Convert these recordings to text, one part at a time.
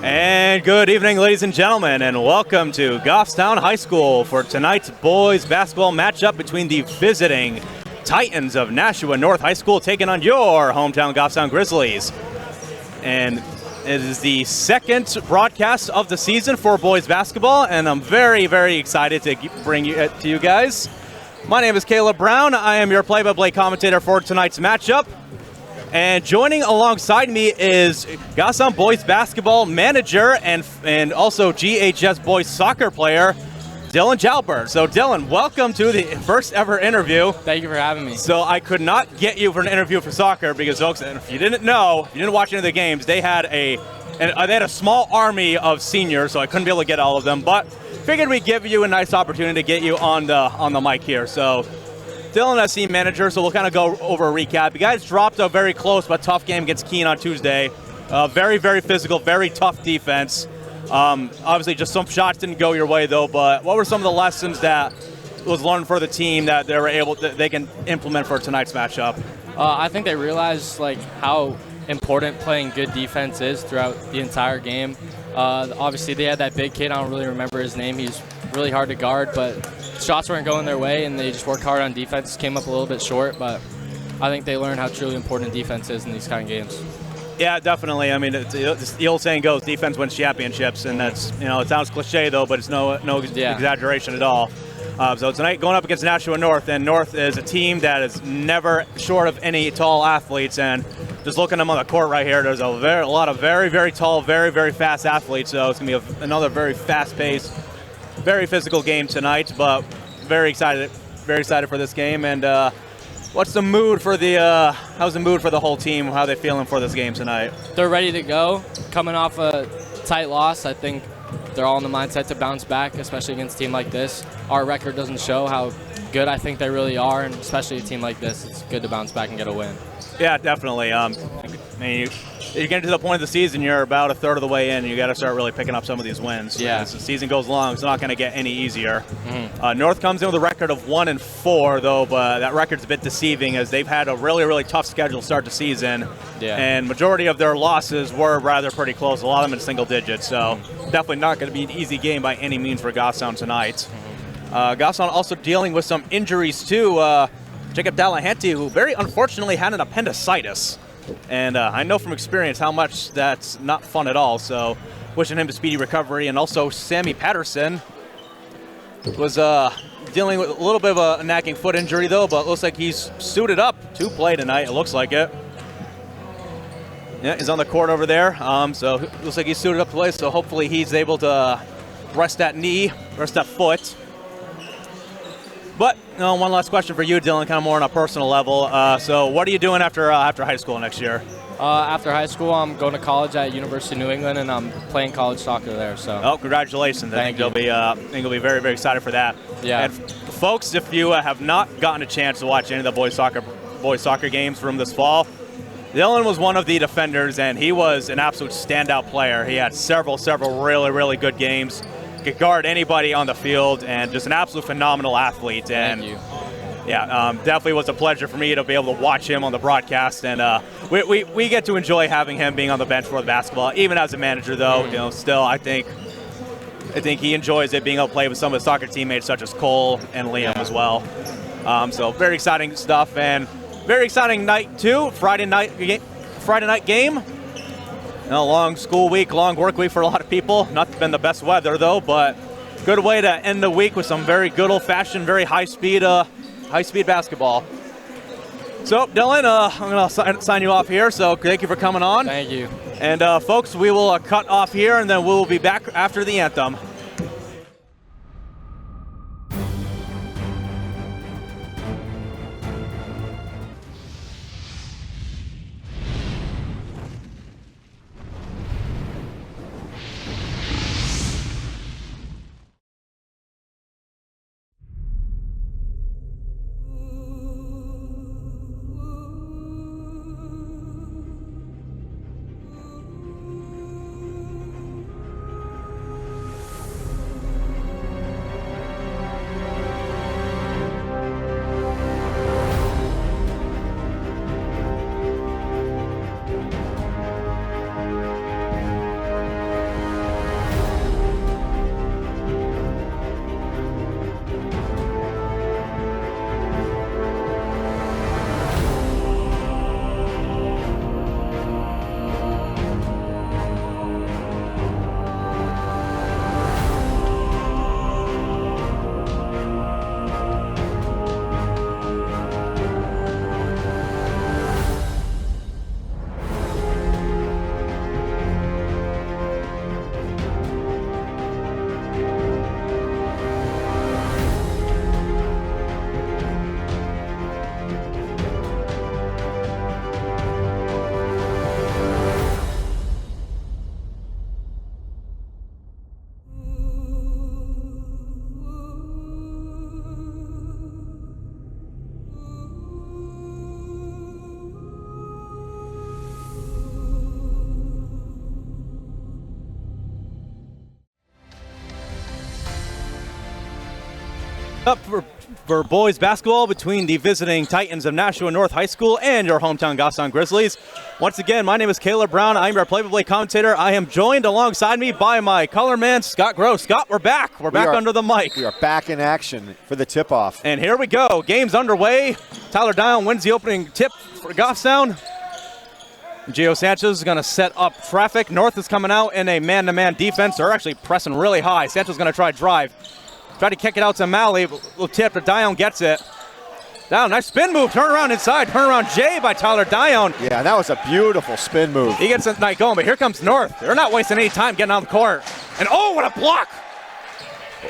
And good evening, ladies and gentlemen, and welcome to Goffstown High School for tonight's boys basketball matchup between the visiting Titans of Nashua North High School taking on your hometown Goffstown Grizzlies. And it is the second broadcast of the season for boys basketball, and I'm very, very excited to bring it to you guys. My name is Caleb Brown. I am your play-by-play commentator for tonight's matchup. And joining alongside me is Goffstown boys basketball manager and also GHS boys soccer player, Dylan Jalbert. So Dylan, welcome to the first ever interview. Thank you for having me. So I could not get you for an interview for soccer because, folks, if you didn't know, if you didn't watch any of the games, they had a small army of seniors, so I couldn't be able to get all of them. But figured we'd give you a nice opportunity to get you on the mic here. So Dylan is team manager, so we'll kind of go over a recap. You guys dropped a very close but tough game against Keene on Tuesday. Very, very physical, very tough defense. Obviously, just some shots didn't go your way, though. But what were some of the lessons that was learned for the team that they can implement for tonight's matchup? I think they realized how important playing good defense is throughout the entire game. Obviously, they had that big kid. I don't really remember his name. He's really hard to guard, but shots weren't going their way, and they just worked hard on defense. Came up a little bit short, but I think they learned how truly important defense is in these kind of games. Yeah, definitely. I mean, the old saying goes, defense wins championships, and that's, it sounds cliche, though, but it's no exaggeration at all. So tonight, going up against Nashua North, and North is a team that is never short of any tall athletes, and just looking at them on the court right here, there's a lot of very, very tall, very, very fast athletes, so it's going to be another very fast-paced, very physical game tonight, but very excited for this game. And what's the mood for how's the mood for the whole team? How are they feeling for this game tonight? They're ready to go. Coming off a tight loss, I think they're all in the mindset to bounce back, especially against a team like this. Our record doesn't show how good I think they really are, and especially a team like this, it's good to bounce back and get a win. Yeah, definitely. I mean, you're getting to the point of the season, you're about a third of the way in, and you got to start really picking up some of these wins. Yeah. As the season goes along, it's not going to get any easier. Mm-hmm. North comes in with a record of 1-4, though, but that record's a bit deceiving as they've had a really, really tough schedule to start the season. Yeah. And majority of their losses were rather pretty close, a lot of them in single digits. So definitely not going to be an easy game by any means for Goffstown tonight. Goffstown also dealing with some injuries, too. Jacob Delahanty, who very unfortunately had an appendicitis. And I know from experience how much that's not fun at all. So wishing him a speedy recovery. And also Sammy Patterson was dealing with a little bit of a nagging foot injury, though, but it looks like he's suited up to play tonight. It looks like it. Yeah, he's on the court over there. So it looks like he's suited up to play. So hopefully he's able to rest that foot. But one last question for you, Dylan, kind of more on a personal level. So what are you doing after high school next year? After high school, I'm going to college at University of New England, and I'm playing college soccer there. So. Oh, congratulations! I think you'll be very, very excited for that. Yeah. And folks, if you have not gotten a chance to watch any of the boys soccer games from this fall, Dylan was one of the defenders, and he was an absolute standout player. He had several really, really good games. Could guard anybody on the field, and just an absolute phenomenal athlete. And thank you. Yeah, definitely was a pleasure for me to be able to watch him on the broadcast, and we get to enjoy having him being on the bench for the basketball. Even as a manager, though, still I think he enjoys it, being able to play with some of his soccer teammates such as Cole and Liam as well. So very exciting stuff, and very exciting night too. Friday night game. A long school week, long work week for a lot of people. Not been the best weather, though, but good way to end the week with some very good old-fashioned, very high-speed basketball. So, Dylan, I'm going to sign you off here, so thank you for coming on. Thank you. And, folks, we will cut off here, and then we will be back after the anthem. Up for boys basketball between the visiting Titans of Nashua North High School and your hometown Goffstown Grizzlies. Once again, my name is Caleb Brown. I'm your play-by-play commentator. I am joined alongside me by my color man, Scott Gross. Scott, we're back. We're back under the mic. We are back in action for the tip-off. And here we go. Game's underway. Tyler Dion wins the opening tip for Goffstown. Gio Sanchez is going to set up traffic. North is coming out in a man-to-man defense. They're actually pressing really high. Sanchez is going to try to drive. Try to kick it out to Malley. Little tip, but Dion gets it. Down, nice spin move. Turn around inside. Turn around J by Tyler Dion. Yeah, that was a beautiful spin move. He gets the night going, but here comes North. They're not wasting any time getting on the court. And oh, what a block!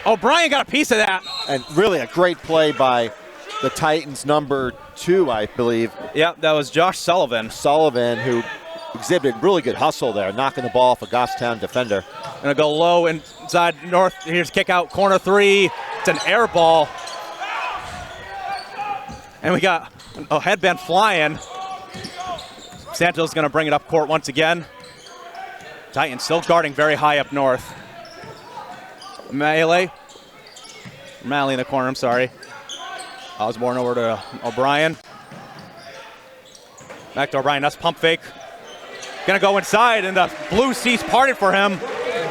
O'Brien got a piece of that. And really a great play by the Titans number 2, I believe. Yep, that was Josh Sullivan. Sullivan, who exhibited really good hustle there, knocking the ball off a Goffstown defender. Gonna go low inside North. Here's kick out, corner three. It's an air ball. And we got a headband flying. Santos gonna bring it up court once again. Titans still guarding very high up North. Malley in the corner, I'm sorry. Osborne over to O'Brien. Back to O'Brien, that's pump fake. Gonna go inside, and the blue seats parted for him.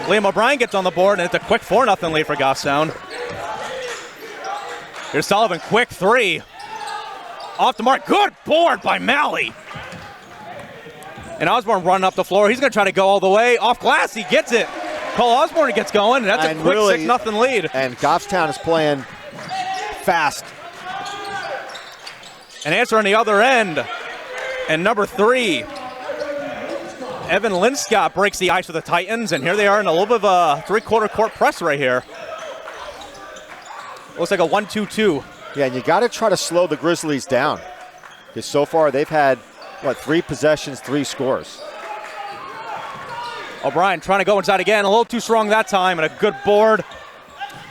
Liam O'Brien gets on the board, and it's a quick 4-0 lead for Goffstown. Here's Sullivan, quick three. Off the mark, good board by Malley. And Osborne running up the floor. He's gonna try to go all the way. Off glass, he gets it. Cole Osborne gets going, and that's a quick 6-0 lead. And Goffstown is playing fast. An answer on the other end. And number 3, Evan Linscott breaks the ice for the Titans, and here they are in a little bit of a three-quarter court press right here. Looks like a 1-2-2. Yeah, and you got to try to slow the Grizzlies down, because so far they've had, 3 possessions, 3 scores. O'Brien trying to go inside again, a little too strong that time, and a good board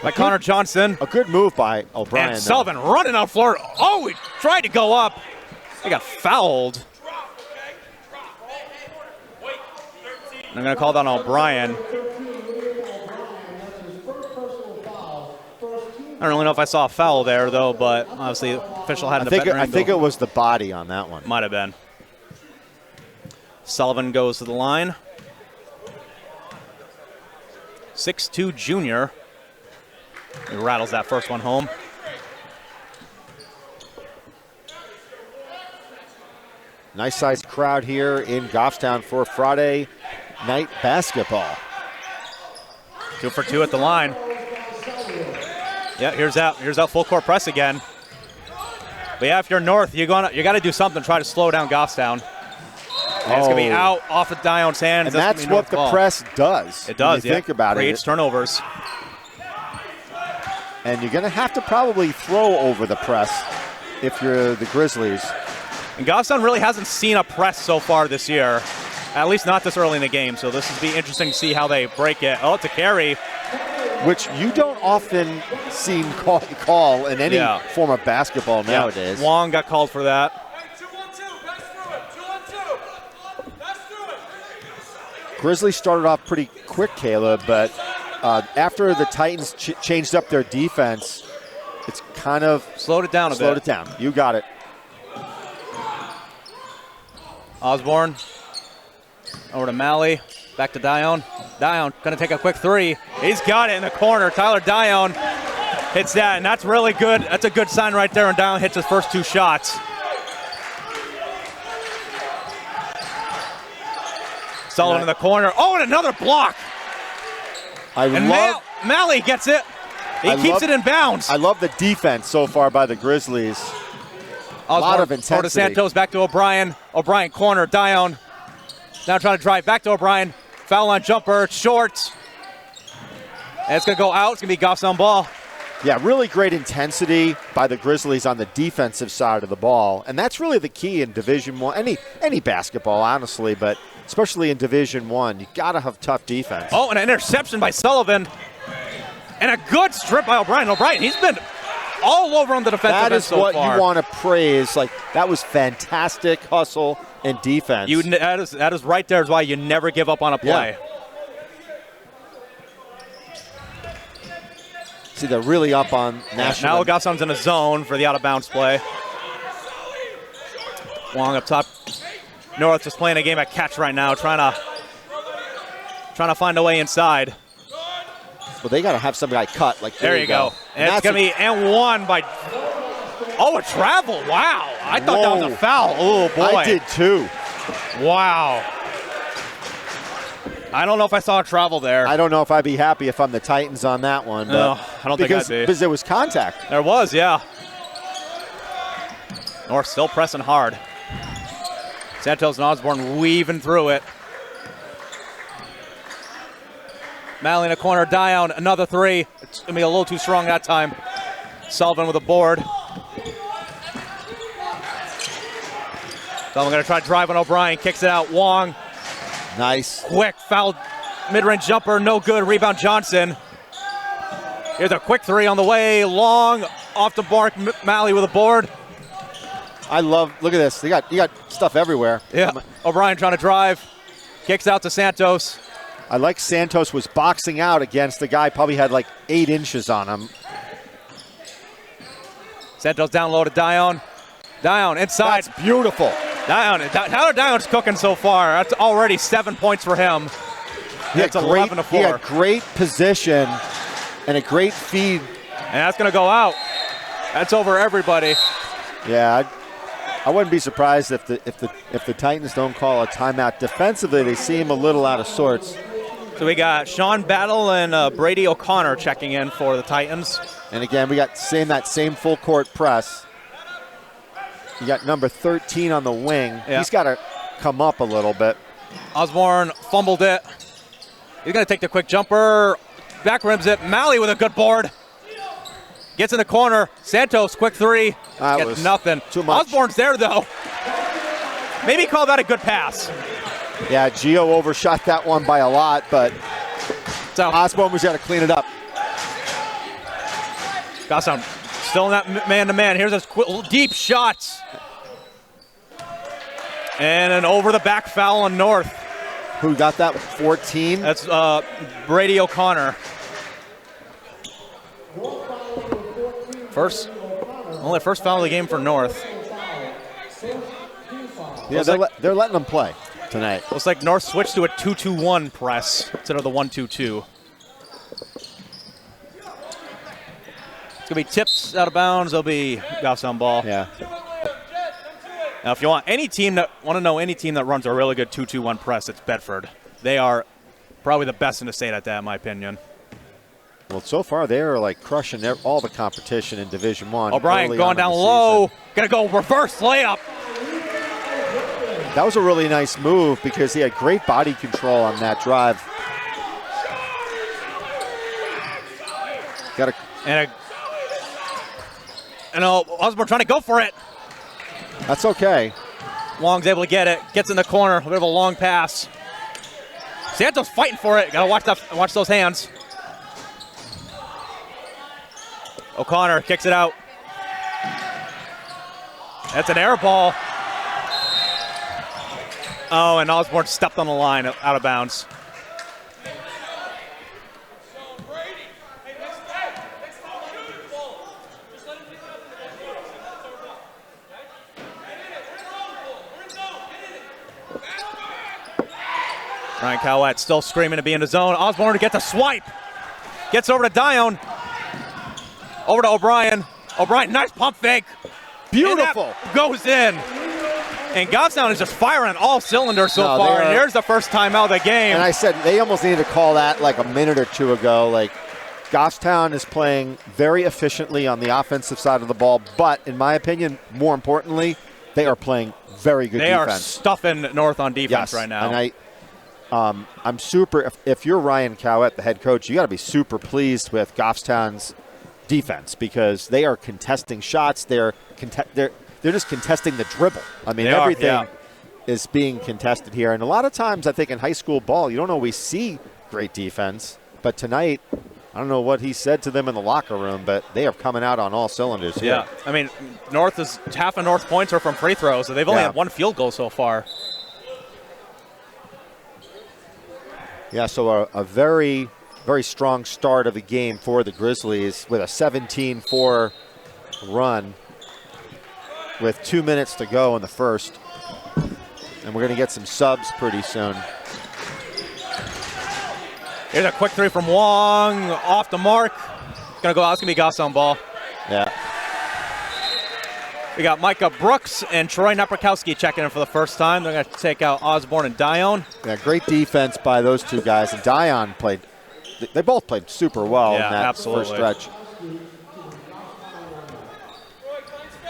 by Connor Johnson. A good move by O'Brien. And Sullivan running out floor. Oh, he tried to go up. He got fouled. And I'm going to call that on O'Brien. I don't really know if I saw a foul there, though, but obviously the official had an I think it was the body on that one. Might have been. Sullivan goes to the line. 6'2" junior. He rattles that first one home. Nice sized crowd here in Goffstown for Friday night basketball. 2 for 2 at the line. Yeah, here's that full court press again. But yeah, if you're North, you got to do something to try to slow down Goffstown. And it's going to be out off of Dion's hands. And that's what the press does. It does, think about it. Creates turnovers. And you're going to have to probably throw over the press if you're the Grizzlies. And Goffstown really hasn't seen a press so far this year, at least not this early in the game. So this will be interesting to see how they break it. Oh, it's a carry. Which you don't often see call in any form of basketball nowadays. Wong got called for that. Grizzlies started off pretty quick, Caleb, but after the Titans changed up their defense, it's kind of slowed it down a bit. Slowed it down. You got it. Osborne over to Malley, back to Dion. Dion gonna take a quick 3. He's got it in the corner. Tyler Dion hits that, and that's really good. That's a good sign right there when Dion hits his first 2 shots. Sullivan in the corner. Oh, and another block. Malley gets it. He keeps it in bounds. I love the defense so far by the Grizzlies. A lot of intensity. Over to Santos, back to O'Brien. O'Brien corner, Dion. Now trying to drive back to O'Brien. Foul line jumper, short. And it's going to go out. It's going to be Goffstown ball. Yeah, really great intensity by the Grizzlies on the defensive side of the ball. And that's really the key in Division I. Any basketball, honestly, but especially in Division I, you got to have tough defense. Oh, and an interception by Sullivan. And a good strip by O'Brien. O'Brien, he's been all over on the defensive end so far. That is what you want to praise. Like, that was fantastic hustle and defense. That is right there is why you never give up on a play. Yeah. See, they're really up on Nashua. Now Goffstown's in a zone for the out-of-bounds play. Wong up top. North just playing a game at catch right now, trying to find a way inside. Well, they got to have some guy cut. Like there you go. And it's going to be and one by. Oh, a travel. Wow. I thought that was a foul. Oh, boy. I did too. Wow. I don't know if I saw a travel there. I don't know if I'd be happy if I'm the Titans on that one. But no, I don't think I'd be. Because there was contact. There was, yeah. North still pressing hard. Santos and Osborne weaving through it. Malley in a corner, Dion, another three. It's going to be a little too strong that time. Sullivan with a board. Sullivan going to try driving O'Brien, kicks it out. Wong. Nice. Quick foul, mid-range jumper, no good. Rebound Johnson. Here's a quick three on the way. Long, off the mark. Malley with a board. I love, look at this. You got stuff everywhere. Yeah. O'Brien trying to drive. Kicks out to Santos. I like Santos was boxing out against the guy, probably had like 8 inches on him. Santos down low to Dion. Dion inside. That's beautiful. Tyler Dion's cooking so far. That's already 7 points for him. It's 11 to 4. He had great position and a great feed. And that's going to go out. That's over everybody. Yeah, I wouldn't be surprised if the Titans don't call a timeout. Defensively, they seem a little out of sorts. So we got Sean Battle and Brady O'Connor checking in for the Titans. And again, we got that same full court press. You got number 13 on the wing. Yeah. He's got to come up a little bit. Osborne fumbled it. He's going to take the quick jumper. Back rims it. Malley with a good board. Gets in the corner. Santos, quick three. Gets nothing. Too much. Osborne's there, though. Maybe call that a good pass. Yeah, Gio overshot that one by a lot, but so Osborne was got to clean it up. Goffstown still in that man-to-man. Here's a deep shot. And an over-the-back foul on North. Who got that? 14? That's Brady O'Connor. Only first foul of the game for North. Yeah, they're letting them play tonight. Looks like North switched to a 2-2-1 press instead of the 1-2-2. It's going to be tips out of bounds. They'll be Goffstown ball. Yeah. Now, if you want any team that runs a really good 2-2-1 press, it's Bedford. They are probably the best in the state at that, in my opinion. Well, so far they are like crushing all the competition in Division One. O'Brien going down low, gonna go reverse layup. That was a really nice move because he had great body control on that drive. And Osborne trying to go for it. That's okay. Wong's able to get it. Gets in the corner. A bit of a long pass. Santos fighting for it. Gotta watch those hands. O'Connor kicks it out. That's an air ball. Oh, and Osborne stepped on the line out of bounds. Ryan Cowett still screaming to be in the zone. Osborne to get the swipe. Gets over to Dion. Over to O'Brien. O'Brien, nice pump fake. Beautiful. Goes in. And Goffstown is just firing on all cylinders so far. And here's the first timeout of the game. And I said they almost needed to call that like a minute or two ago. Like, Goffstown is playing very efficiently on the offensive side of the ball. But in my opinion, more importantly, they are playing very good defense. They are stuffing North on defense right now. And I'm super, if you're Ryan Cowett, the head coach, you got to be super pleased with Goffstown's defense because they are contesting shots. They're just contesting the dribble. I mean, everything is being contested here. And a lot of times, I think in high school ball, you don't always see great defense. But tonight, I don't know what he said to them in the locker room, but they are coming out on all cylinders here. Yeah, I mean, half of North points are from free throws, so they've only had one field goal so far. Yeah, so a very very strong start of the game for the Grizzlies with a 17-4 run with 2 minutes to go in the first. And we're going to get some subs pretty soon. Here's a quick three from Wong, off the mark. Gonna go out, it's gonna be Goffstown ball. Yeah. We got Micah Brooks and Troy Naprakowski checking in for the first time. They're gonna take out Osborne and Dion. Yeah, great defense by those two guys. And Dion played, they both played super well in that first stretch.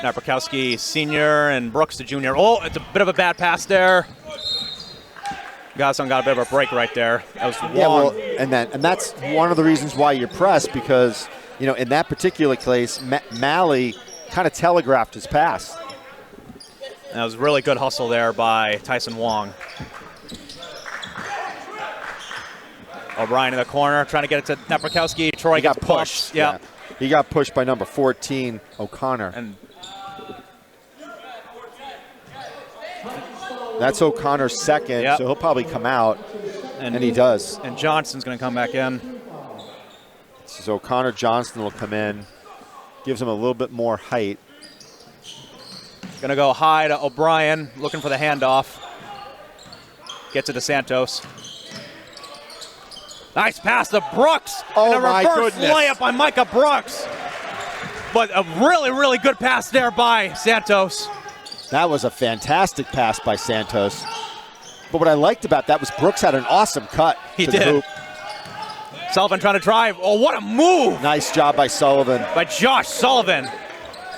Naprakowski senior and Brooks the junior. Oh, it's a bit of a bad pass there. Goffstown got a bit of a break right there. That was long. Yeah, well, and that's one of the reasons why you press, because in that particular case, Malley kind of telegraphed his pass. That was really good hustle there by Tyson Wong. O'Brien in the corner, trying to get it to Naprakowski. Troy got pushed. Yeah. He got pushed by number 14, O'Connor. And that's O'Connor's second, so he'll probably come out, and he does. And Johnston's going to come back in. So O'Connor Johnston will come in, gives him a little bit more height. Going to go high to O'Brien, looking for the handoff. Gets it to Santos. Nice pass to Brooks. Oh, and a my reverse goodness. layup by Micah Brooks. But a really, really good pass there by Santos. That was a fantastic pass by Santos. But what I liked about that was Brooks had an awesome cut He to did. the hoop. Sullivan trying to drive. Oh, what a move Nice job by Sullivan. by Josh Sullivan.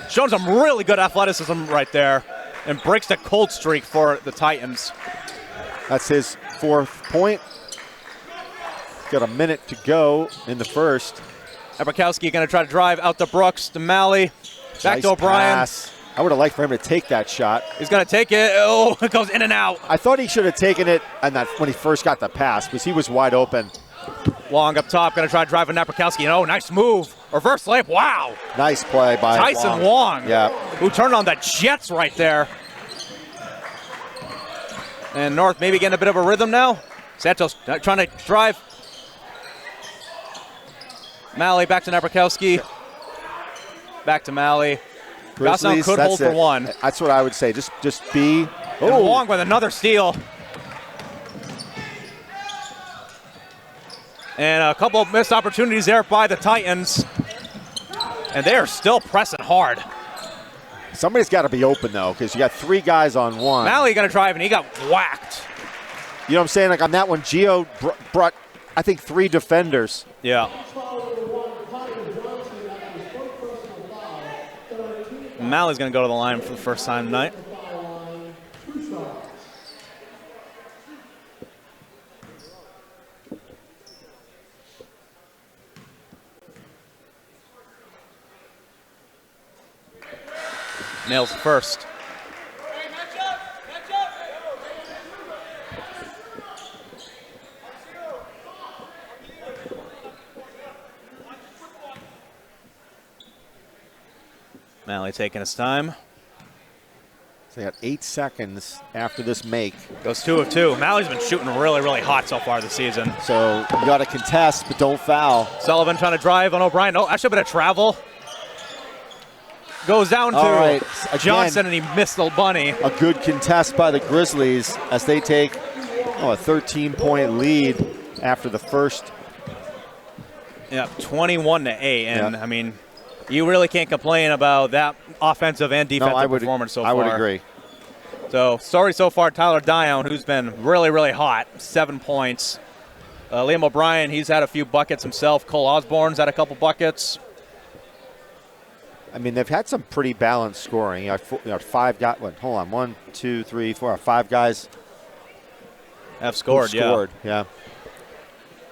Showing some really good athleticism right there. And breaks the cold streak for the Titans. That's his 4th point. Got a minute to go in the first. Naprakowski going to try to drive out to Brooks, to Malley. Back Nice to O'Brien. pass. I would have liked for him to take that shot. He's going to take it. Oh, it goes in and out. I thought he should have taken it when he first got the pass, because he was wide open. Long up top, going to try to drive with Naprakowski. Oh, nice move. Reverse layup. Wow. Nice play by Tyson Wong. Yeah. Who turned on the Jets right there. And North maybe getting a bit of a rhythm now. Santos trying to drive. Malley back to Naprakowski. Back to Malley. Goffstown could hold for one. That's what I would say. Just be. And Wong with another steal. And a couple of missed opportunities there by the Titans. And they are still pressing hard. Somebody's got to be open, though, because you got 3 guys on one. Malley going to drive, and he got whacked. You know what I'm saying? Like on that one, Gio brought, I think, 3 defenders. Yeah. Malley's going to go to the line for the first time tonight. Nails the first. Malley taking his time. So they got 8 seconds after this make. Goes 2 of 2. Malley's been shooting really, really hot so far this season. So you got to contest, but don't foul. Sullivan trying to drive on O'Brien. Oh, actually a bit of travel. Goes down to Johnson, and he missed the bunny. A good contest by the Grizzlies as they take a 13-point lead after the first. Yeah, 21-8. And, I mean, you really can't complain about that offensive and defensive performance so far. I would agree. So, story so far, Tyler Dion, who's been really, really hot, 7 points. Liam O'Brien, he's had a few buckets himself. Cole Osborne's had a couple buckets. I mean, they've had some pretty balanced scoring. You got 5 guys. Hold on. 1, 2, 3, 4, 5 guys have scored. Yeah.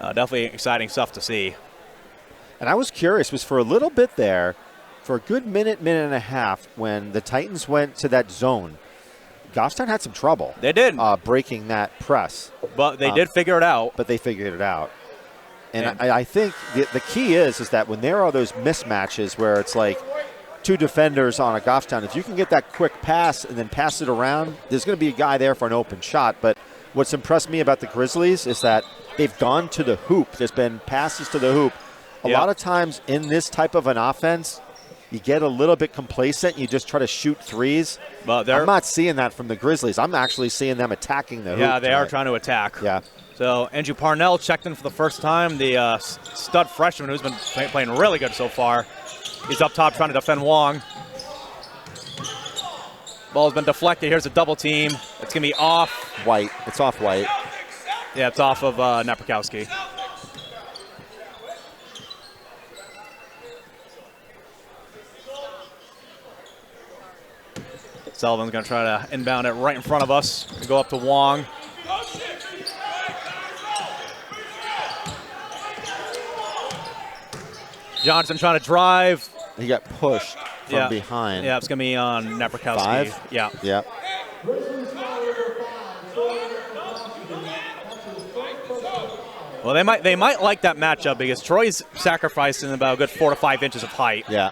Definitely exciting stuff to see. And I was curious, was for a little bit there, for a good minute and a half, when the Titans went to that zone, Goffstown had some trouble. They did. Breaking that press. But they did figure it out. But they figured it out. And I think the key is that when there are those mismatches where it's like 2 defenders on a Goffstown, if you can get that quick pass and then pass it around, there's going to be a guy there for an open shot. But what's impressed me about the Grizzlies is that they've gone to the hoop. There's been passes to the hoop. A lot of times in this type of an offense, you get a little bit complacent. You just try to shoot threes. But I'm not seeing that from the Grizzlies. I'm actually seeing them attacking the hoop. Yeah, they are trying to attack. Yeah. So Andrew Parnell checked in for the first time, the stud freshman who's been playing really good so far. He's up top trying to defend Wong. Ball's been deflected. Here's a double team. It's going to be off. White. It's off White. Yeah, it's off of Napierkowski. Sullivan's going to try to inbound it right in front of us. We go up to Wong. Johnson trying to drive. He got pushed from behind. Yeah, it's going to be on Napierkowski. 5? Yeah. Yeah. Well, they might like that matchup because Troy's sacrificing about a good 4 to 5 inches of height. Yeah.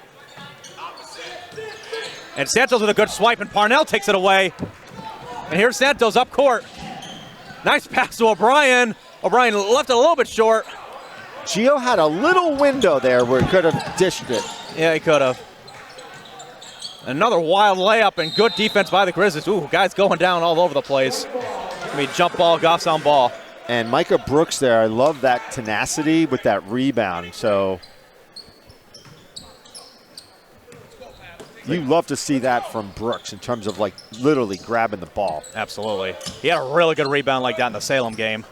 And Santos with a good swipe, and Parnell takes it away. And here's Santos up court. Nice pass to O'Brien. O'Brien left it a little bit short. Gio had a little window there where he could have dished it. Yeah, he could have. Another wild layup and good defense by the Grizzlies. Ooh, guys going down all over the place. I mean, jump ball, Goffstown ball. And Micah Brooks there, I love that tenacity with that rebound. So you love to see that from Brooks in terms of like literally grabbing the ball. Absolutely. He had a really good rebound like that in the Salem game.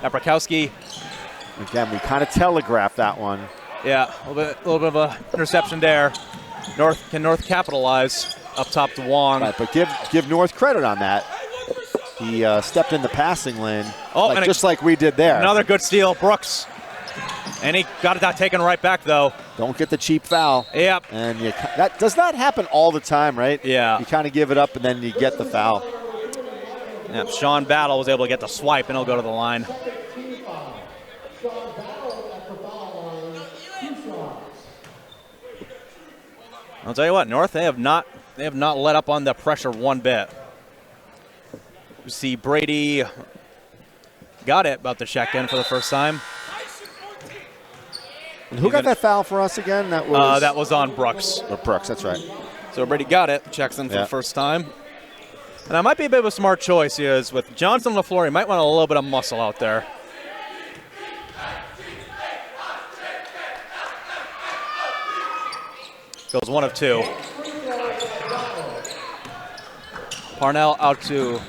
Napierkowski. Again, we kind of telegraphed that one. Yeah, a little bit of a interception there. Can North capitalize up top to Wong? Right, but give North credit on that. He stepped in the passing lane, just like we did there. Another good steal, Brooks. And he got it taken right back, though. Don't get the cheap foul. Yep. And that does not happen all the time, right? Yeah. You kind of give it up, and then you get the foul. Yeah, Sean Battle was able to get the swipe, and he'll go to the line. I'll tell you what, North, they have not let up on the pressure one bit. You see Brady got it, about to check in for the first time. And who got that foul for us again? That was on Brooks. Brooks, that's right. So Brady got it, checks in for the first time. And that might be a bit of a smart choice here, is with Johnson on the floor, he might want a little bit of muscle out there. Goes 1 of 2. Parnell out to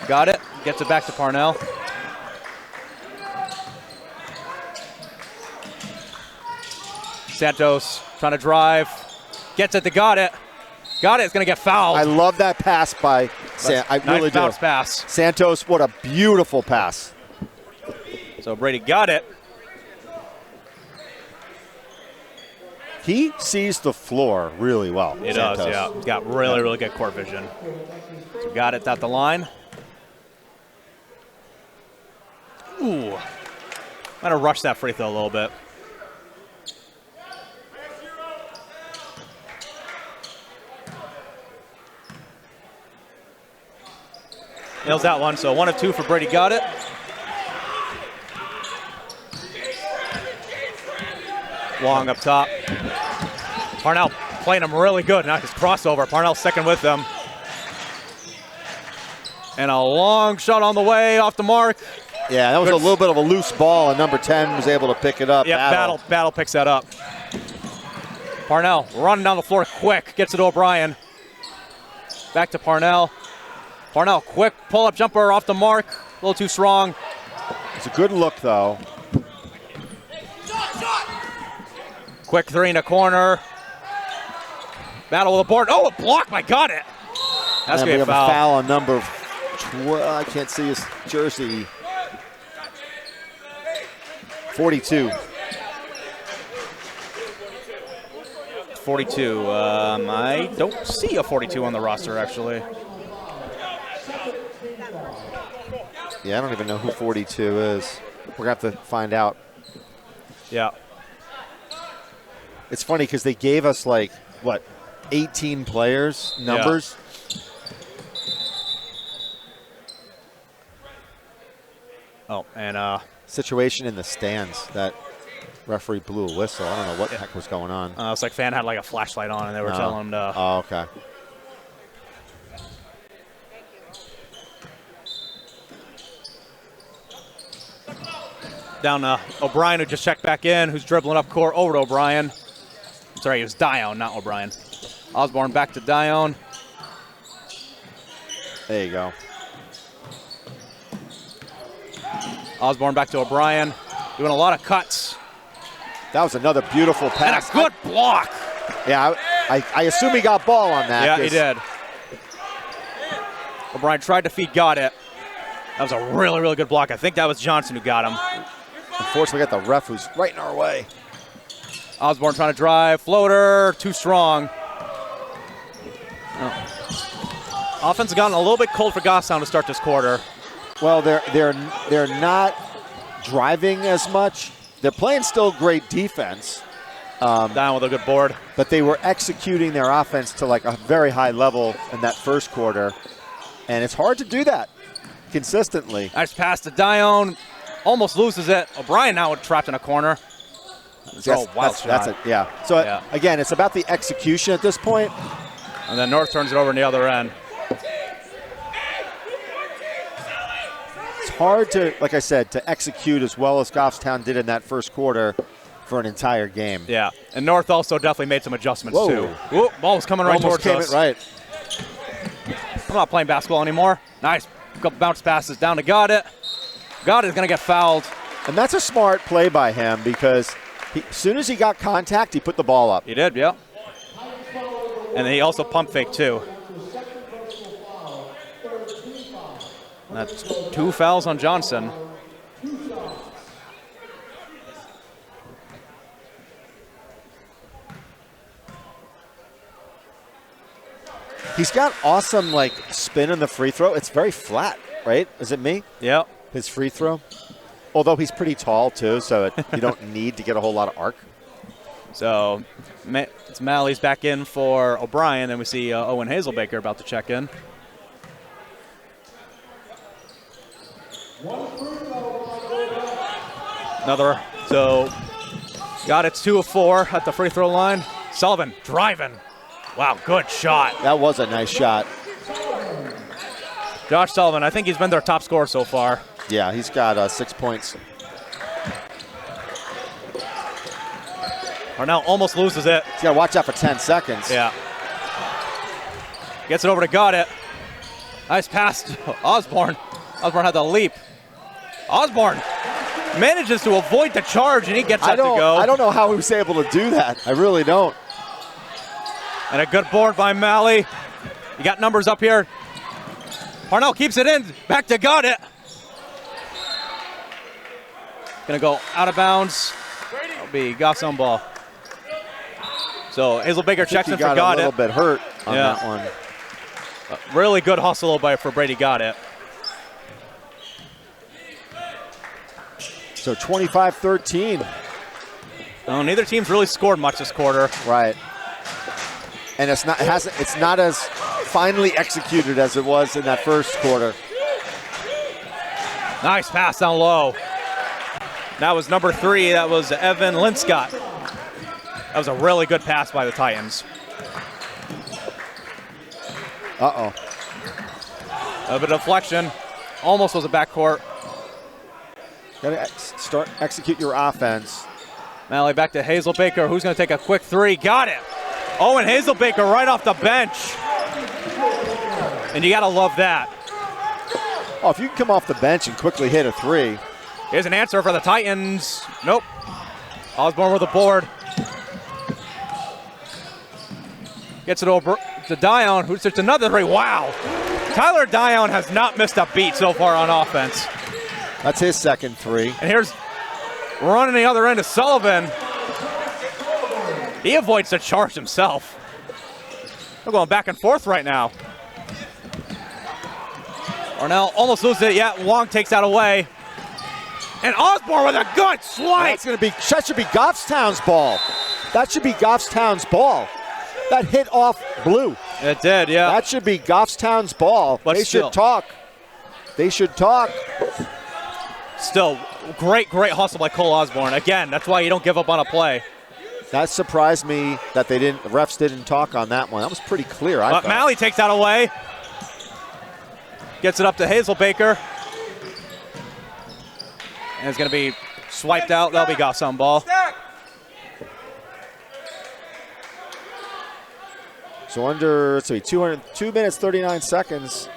got it. Gets it back to Parnell. Santos trying to drive. Gets it to got it. Got it. It's going to get fouled. I love that pass by I really do. Nice pass. Santos, what a beautiful pass. So Brady got it. He sees the floor really well. He does, yeah. He's got really good court vision. So got it at the line. Ooh. I'm going to rush that free throw a little bit. Nails that one, so 1 of 2 for Brady got it. Wong up top. Parnell playing him really good. Now his crossover. Parnell second with them. And a long shot on the way off the mark. Yeah, that was a little bit of a loose ball, and number 10 was able to pick it up. Yeah, Battle picks that up. Parnell running down the floor quick. Gets it to O'Brien. Back to Parnell. Parnell, quick pull-up jumper off the mark. A little too strong. It's a good look, though. Quick three in the corner. Battle with the board. Oh, a block. I got it. That's going to be a foul. A foul on number 12. I can't see his jersey. 42. 42. I don't see a 42 on the roster, actually. Yeah, I don't even know who 42 is. We're going to have to find out. Yeah. It's funny because they gave us, 18 players, numbers. Yeah. Oh, and situation in the stands that referee blew a whistle. I don't know what the heck was going on. it's like fan had like a flashlight on, and they were telling him to. Oh, okay. Down O'Brien, who just checked back in, who's dribbling up court over to O'Brien. Sorry, it was Dion, not O'Brien. Osborne back to Dion. There you go. Osborne back to O'Brien, doing a lot of cuts. That was another beautiful pass. And a good block. Yeah, I assume he got ball on that. Yeah, he did. O'Brien tried to feed, got it. That was a really, really good block. I think that was Johnson who got him. Unfortunately, we got the ref who's right in our way. Osborne trying to drive. Floater, too strong. Oh. Offense has gotten a little bit cold for Goffstown to start this quarter. Well, they're not driving as much. They're playing still great defense. Down with a good board. But they were executing their offense to like a very high level in that first quarter. And it's hard to do that consistently. Nice pass to Dion. Almost loses it. O'Brien now trapped in a corner. Wild shot. So, again, it's about the execution at this point. And then North turns it over on the other end. It's hard to, like I said, to execute as well as Goffstown did in that first quarter for an entire game. Yeah, and North also definitely made some adjustments too. Whoa, ball was coming right towards us. Right. I'm not playing basketball anymore. Nice couple bounce passes down to Goddett. Goddett's going to get fouled. And that's a smart play by him because as soon as he got contact, he put the ball up. He did, yeah. And then he also pump faked too. That's 2 fouls on Johnson. He's got awesome like spin in the free throw. It's very flat, right? Is it me? Yeah. His free throw. Although he's pretty tall too, so you don't need to get a whole lot of arc. So it's Malley's back in for O'Brien. Then we see Owen Hazelbaker about to check in. Another. So got it's 2 of 4 at the free throw line. Sullivan driving. Wow, good shot. That was a nice shot. Josh Sullivan, I think he's been their top scorer so far. Yeah, he's got 6 points. Arnell almost loses it. He's got to watch out for 10 seconds. Yeah. Gets it over to Goddett. Nice pass to Osborne. Osborne had the leap. Osborne manages to avoid the charge, and he gets that to go. I don't know how he was able to do that. I really don't. And a good board by Malley. You got numbers up here. Parnell keeps it in. Back to Goddett. Gonna go out of bounds. That'll be Goffstown ball. So Hazelbaker checks in for Goddett. Got a little bit hurt on that one. Really good hustle for Brady Goddett. So 25-13. No, neither team's really scored much this quarter. Right. And it's not as finely executed as it was in that first quarter. Nice pass down low. That was number 3. That was Evan Linscott. That was a really good pass by the Titans. Uh-oh. A bit of deflection. Almost was a backcourt. Got to execute your offense. Malley back to Hazelbaker. Who's going to take a quick 3? Got it. Owen Hazelbaker right off the bench. And you got to love that. Oh, if you can come off the bench and quickly hit a 3. Here's an answer for the Titans. Nope. Osborne with the board. Gets it over to Dion, who's just another 3. Wow. Tyler Dion has not missed a beat so far on offense. That's his second 3. And here's running the other end to Sullivan. He avoids the charge himself. They're going back and forth right now. Arnell almost loses it. Yeah, Wong takes that away. And Osborne with a good swipe. That should be Goffstown's ball. That should be Goffstown's ball. That hit off blue. It did, yeah. That should be Goffstown's ball. But they should talk. They should talk. Still, great hustle by Cole Osborne. Again, that's why you don't give up on a play. That surprised me that the refs didn't talk on that one. That was pretty clear, I thought. Malley takes that away. Gets it up to Hazelbaker. And it's going to be swiped out. That'll be Goffstown ball. So under, let's see, 2 minutes, 39 seconds.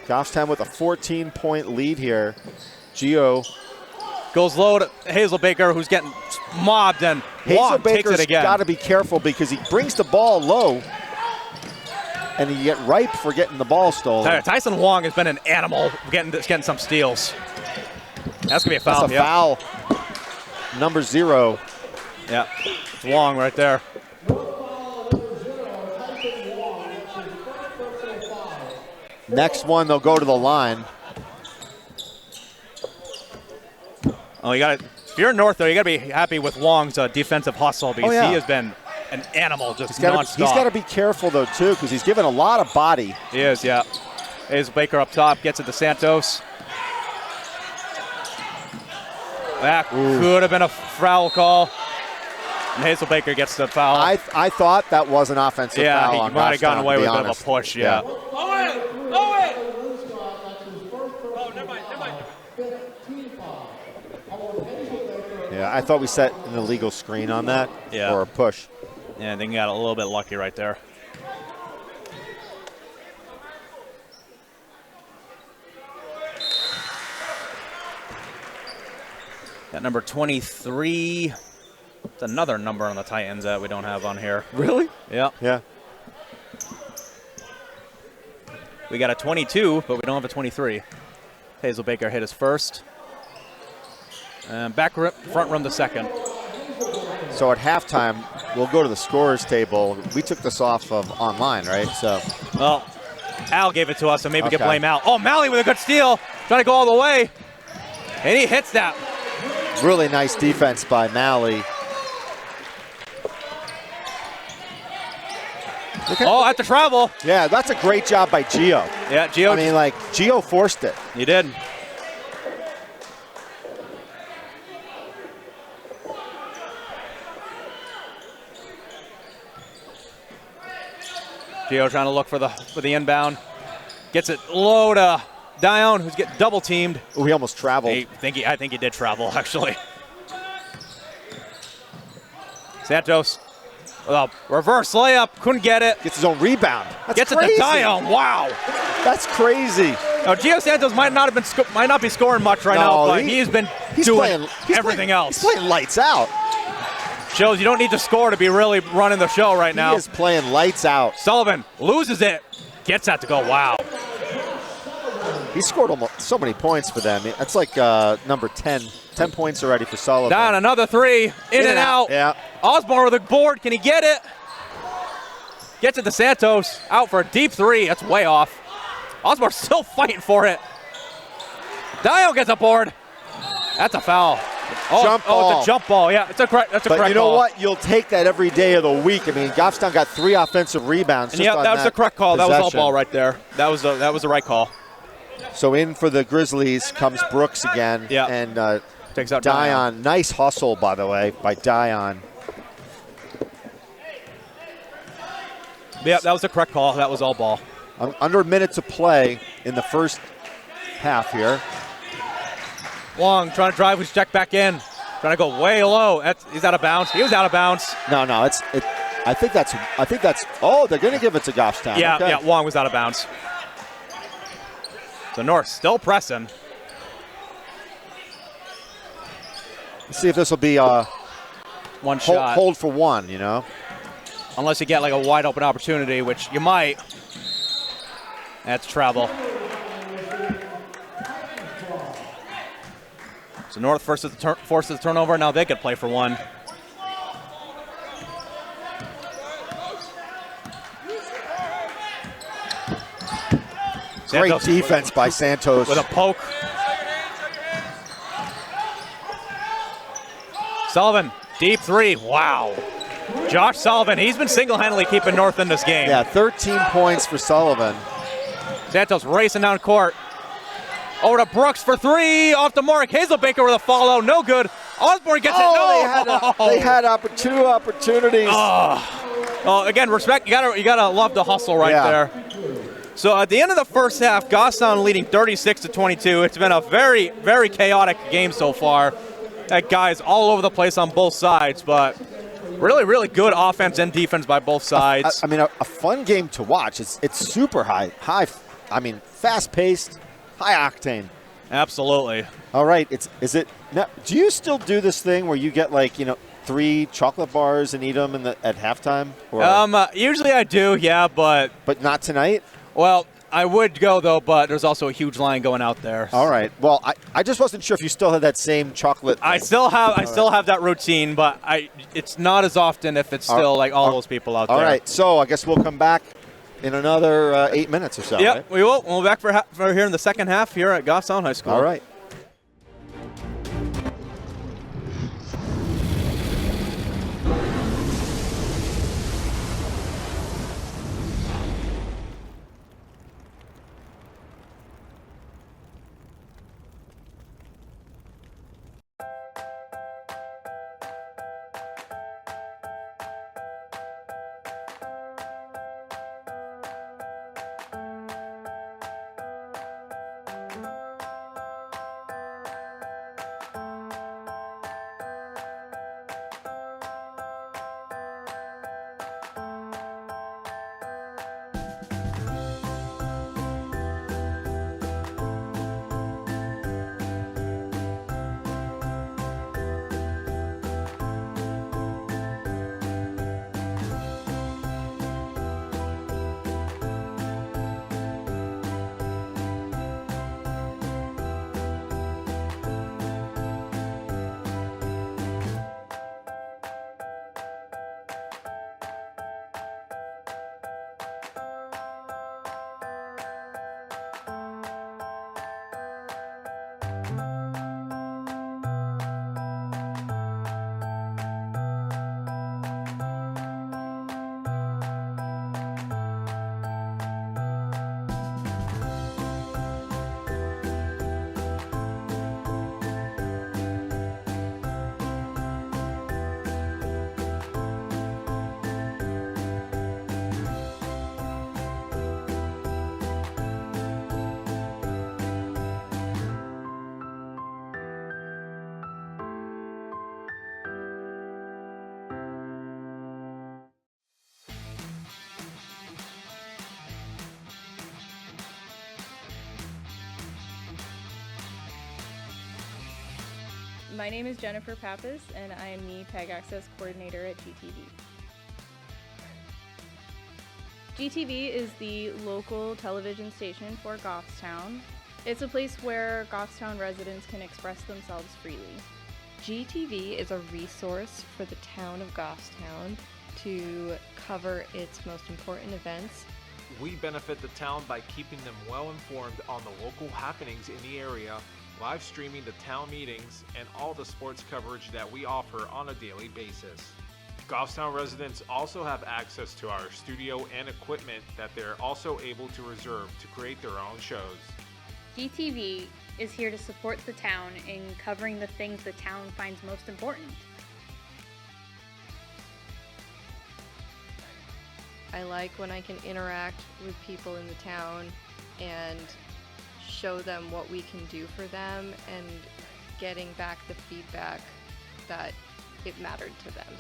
Goffstown with a 14-point lead here. Gio goes low to Hazelbaker, who's getting mobbed, and Wong takes it again. Got to be careful because he brings the ball low, and you get ripe for getting the ball stolen. Tyson Wong has been an animal getting some steals. That's going to be a foul. That's a foul. Number 0. Yeah, it's Wong right there. Next one, they'll go to the line. Oh, if you're North, though, you got to be happy with Wong's defensive hustle because he has been an animal just nonstop. He's got to be careful, though, too, because he's given a lot of body. He is, yeah. Hazelbaker up top, gets it to Santos. That could have been a foul call. And Hazelbaker gets the foul. I thought that was an offensive foul. Yeah, he might have gotten away with a bit of a push, yeah. Yeah, I thought we set an illegal screen on that or a push. Yeah, I think you got a little bit lucky right there. Got number 23. It's another number on the Titans that we don't have on here. Really? Yeah. Yeah. We got a 22, but we don't have a 23. Hazelbaker hit his first. And front room the second. So at halftime, we'll go to the scorers table. We took this off of online, right? So, well, Al gave it to us, so maybe we can blame Al. Oh, Malley with a good steal, trying to go all the way, and he hits that. Really nice defense by Malley. Oh, at the travel. Yeah, that's a great job by Gio. Yeah, Gio. I mean, like, Gio forced it. He did. Gio trying to look for the inbound. Gets it low to Dion, who's getting double teamed. Oh, he almost traveled. I think he did travel, actually. Santos, reverse layup, couldn't get it. Gets his own rebound. That's Gets crazy. it to Dion. Wow. That's crazy. Now, Gio Santos might not be scoring much right now, but he's doing everything else. He's playing lights out. Shows you don't need to score to be really running the show right now. He is playing lights out. Sullivan loses it. Gets that to go. Wow. He scored almost so many points for them. That's like number 10. 10 points already for Sullivan. Down another three. In and out. Yeah. Osborne with a board. Can he get it? Gets it to Santos. Out for a deep three. That's way off. Osborne still fighting for it. Dio gets a board. That's a foul. Jump ball. It's a jump ball. Yeah, that's a correct ball. But you know what? You'll take that every day of the week. I mean, Goffstown got 3 offensive rebounds. And that was the correct call. Possession. That was all ball right there. That was the right call. So in for the Grizzlies comes Brooks again. Yeah. And takes out Dion. Nice hustle, by the way, by Dion. Yeah, that was the correct call. That was all ball. Under a minute to play in the first half here. Long trying to drive his check back in. Trying to go way low. He's out of bounds. He was out of bounds. No, I think that's. Oh, they're going to give it to Goffstown. Yeah, okay. yeah. Wong was out of bounds. So North still pressing. Let's see if this will be one shot. Hold for one, you know. Unless you get like a wide open opportunity, which you might. That's travel. So North forces the turnover. Now they could play for one. Great defense by Santos. With a poke. Sullivan, deep three. Wow. Josh Sullivan, he's been single-handedly keeping North in this game. Yeah, 13 points for Sullivan. Santos racing down court. Over to Brooks for three, off the mark. Hazelbaker with a follow, no good. Osborne gets it. No, they had two opportunities. Oh, again, respect. You gotta love the hustle right there. So at the end of the first half, Goffstown leading 36-22. It's been a very, very chaotic game so far. Guys all over the place on both sides, but really, really good offense and defense by both sides. I mean, a fun game to watch. It's super high. I mean, fast-paced, high octane. Absolutely. All right. Do you still do this thing where you get 3 chocolate bars and eat them at halftime? Or? Usually I do, yeah, but not tonight. Well, I would go though, but there's also a huge line going out there. All right. Well, I just wasn't sure if you still had that same chocolate. I still have that routine, but it's not as often if it's still all those people out there. All right. So I guess we'll come back in another 8 minutes or so. Yep, right? we will. We'll be back for here in the second half here at Goffstown High School. All right. My name is Jennifer Pappas, and I am the Tag Access Coordinator at GTV. GTV is the local television station for Goffstown. It's a place where Goffstown residents can express themselves freely. GTV is a resource for the town of Goffstown to cover its most important events. We benefit the town by keeping them well informed on the local happenings in the area, live streaming the town meetings, and all the sports coverage that we offer on a daily basis. Goffstown residents also have access to our studio and equipment that they're also able to reserve to create their own shows. GTV is here to support the town in covering the things the town finds most important. I like when I can interact with people in the town and show them what we can do for them and getting back the feedback that it mattered to them.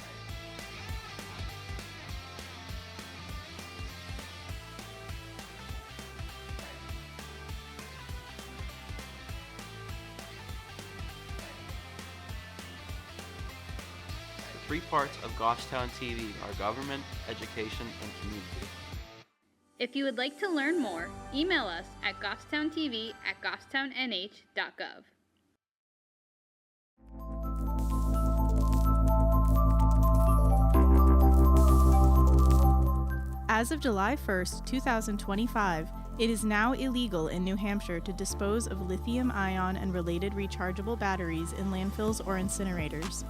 The three parts of Goffstown TV are government, education, and community. If you would like to learn more, email us at goffstowntv@goffstownnh.gov. As of July 1st, 2025, it is now illegal in New Hampshire to dispose of lithium-ion and related rechargeable batteries in landfills or incinerators.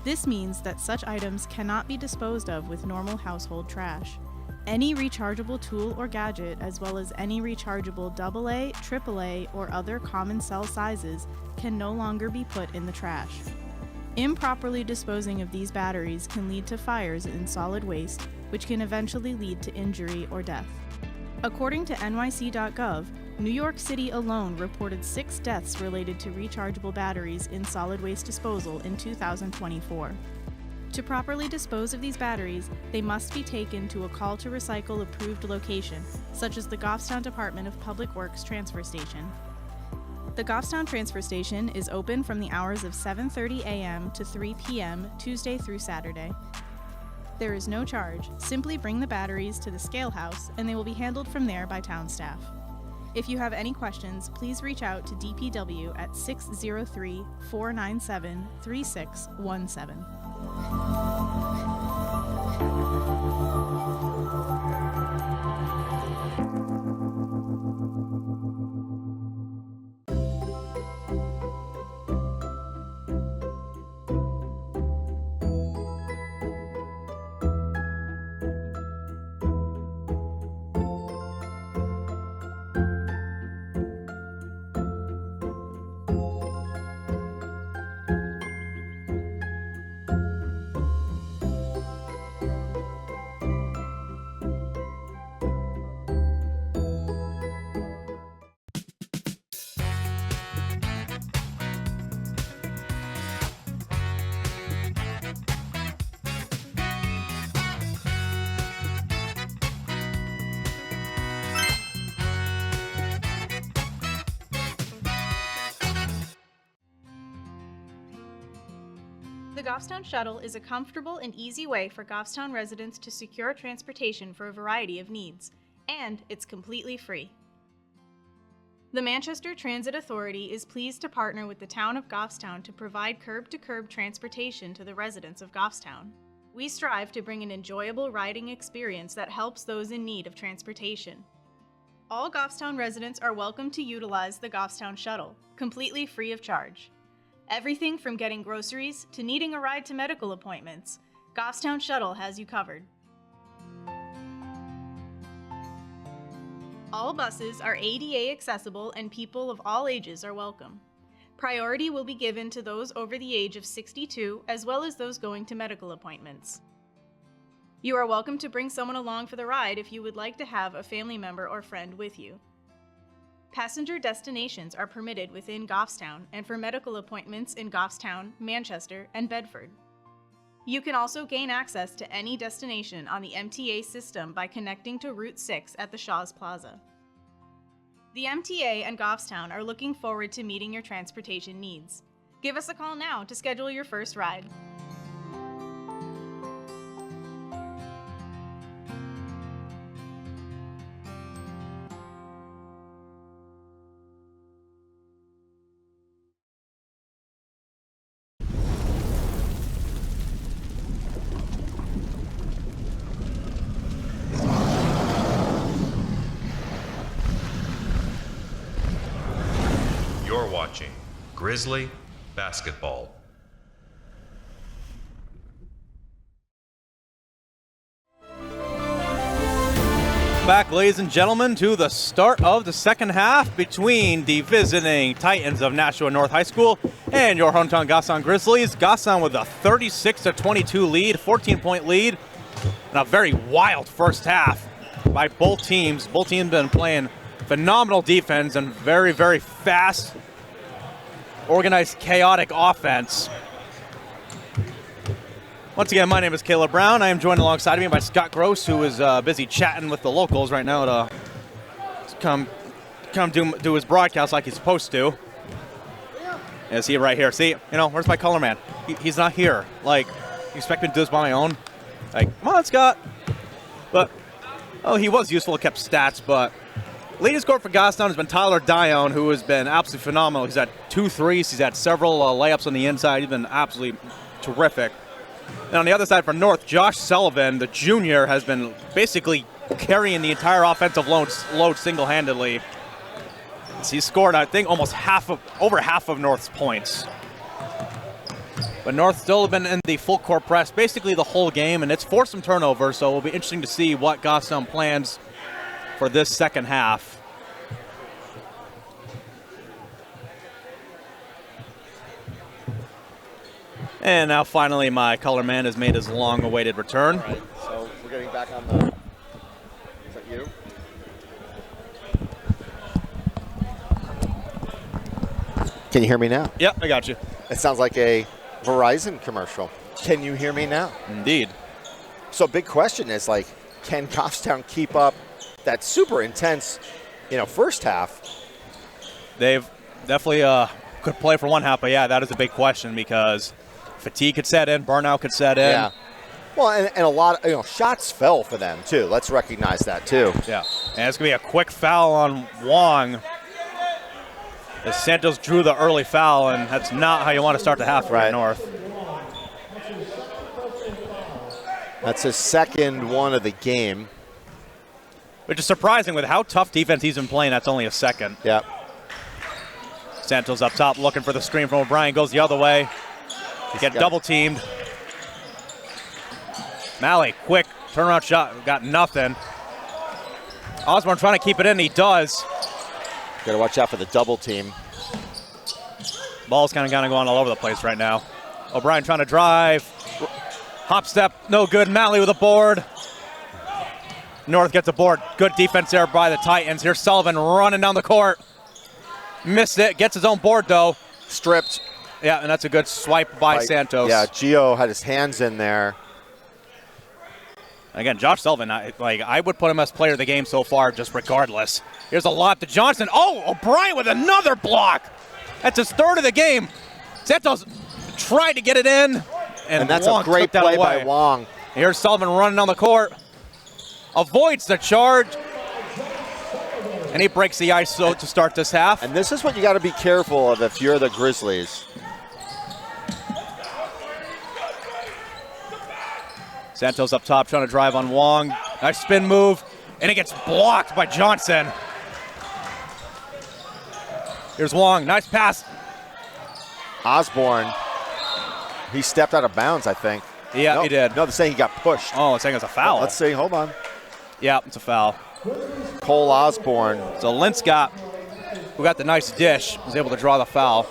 This means that such items cannot be disposed of with normal household trash. Any rechargeable tool or gadget, as well as any rechargeable AA, AAA, or other common cell sizes, can no longer be put in the trash. Improperly disposing of these batteries can lead to fires in solid waste, which can eventually lead to injury or death. According to nyc.gov, New York City alone reported 6 deaths related to rechargeable batteries in solid waste disposal in 2024. To properly dispose of these batteries, they must be taken to a call to recycle approved location, such as the Goffstown Department of Public Works Transfer Station. The Goffstown Transfer Station is open from the hours of 7:30 a.m. to 3 p.m. Tuesday through Saturday. There is no charge. Simply bring the batteries to the scale house and they will be handled from there by town staff. If you have any questions, please reach out to DPW at 603-497-3617. The Goffstown Shuttle is a comfortable and easy way for Goffstown residents to secure transportation for a variety of needs, and it's completely free. The Manchester Transit Authority is pleased to partner with the town of Goffstown to provide curb-to-curb transportation to the residents of Goffstown. We strive to bring an enjoyable riding experience that helps those in need of transportation. All Goffstown residents are welcome to utilize the Goffstown Shuttle, completely free of charge. Everything from getting groceries to needing a ride to medical appointments, Goffstown Shuttle has you covered. All buses are ADA accessible and people of all ages are welcome. Priority will be given to those over the age of 62 as well as those going to medical appointments. You are welcome to bring someone along for the ride if you would like to have a family member or friend with you. Passenger destinations are permitted within Goffstown and for medical appointments in Goffstown, Manchester, and Bedford. You can also gain access to any destination on the MTA system by connecting to Route 6 at the Shaw's Plaza. The MTA and Goffstown are looking forward to meeting your transportation needs. Give us a call now to schedule your first ride. You're watching Grizzly Basketball. Back, ladies and gentlemen, to the start of the second half between the visiting Titans of Nashua North High School and your hometown Goffstown Grizzlies. Goffstown with a 36-22 lead, 14-point lead, and a very wild first half by both teams. Both teams have been playing phenomenal defense and very, very fast, organized, chaotic offense. Once again, my name is Caleb Brown. I am joined alongside me by Scott Gross, who is busy chatting with the locals right now to come do his broadcast like he's supposed to. Yeah, see it right here. See, where's my color man? He's not here. Like, you expect me to do this by my own? Like, come on, Scott. But, he was useful, kept stats, but leading scorer for Goffstown has been Tyler Dione, who has been absolutely phenomenal. He's had 2 threes. He's had several layups on the inside. He's been absolutely terrific. And on the other side for North, Josh Sullivan, the junior, has been basically carrying the entire offensive load single-handedly. He's scored, I think, over half of North's points. But North still have been in the full court press basically the whole game, and it's forced some turnovers, so it will be interesting to see what Goffstown plans for this second half. And now finally my color man has made his long-awaited return. All right, so we're getting back on the, is that you? Can you hear me now? Yep, I got you. It sounds like a Verizon commercial. Can you hear me now? Indeed. So big question is, like, can Goffstown keep up that super intense, first half? They've definitely could play for one half, but yeah, that is a big question because fatigue could set in, burnout could set in. Yeah. Well, and a lot of, shots fell for them, too. Let's recognize that, too. Yeah. And it's going to be a quick foul on Wong. As Santos drew the early foul, and that's not how you want to start the half for North. That's his second one of the game. Which is surprising with how tough defense he's been playing. That's only a second. Yeah. Santos up top looking for the screen from O'Brien. Goes the other way. Get double teamed. Malley, quick turnaround shot. Got nothing. Osborne trying to keep it in. He does. Got to watch out for the double team. Ball's kind of going all over the place right now. O'Brien trying to drive. Hop step, no good. Malley with a board. North gets a board. Good defense there by the Titans. Here's Sullivan running down the court. Missed it. Gets his own board, though. Stripped. Yeah, and that's a good swipe by Santos. Yeah, Gio had his hands in there. Again, Josh Sullivan, I would put him as player of the game so far, just regardless. Here's a lob to Johnson. Oh, O'Brien with another block. That's his third of the game. Santos tried to get it in. And that's Wong a great play by Wong. Here's Sullivan running down the court. Avoids the charge. And he breaks the ISO to start this half. And this is what you got to be careful of if you're the Grizzlies. Santos up top trying to drive on Wong. Nice spin move. And it gets blocked by Johnson. Here's Wong. Nice pass. Osborne. He stepped out of bounds, I think. Yeah, he did. No, they're saying he got pushed. Oh, it's saying it's a foul. Let's see. Hold on. Yeah, it's a foul. Cole Osborne. So Linscott, who got the nice dish, was able to draw the foul.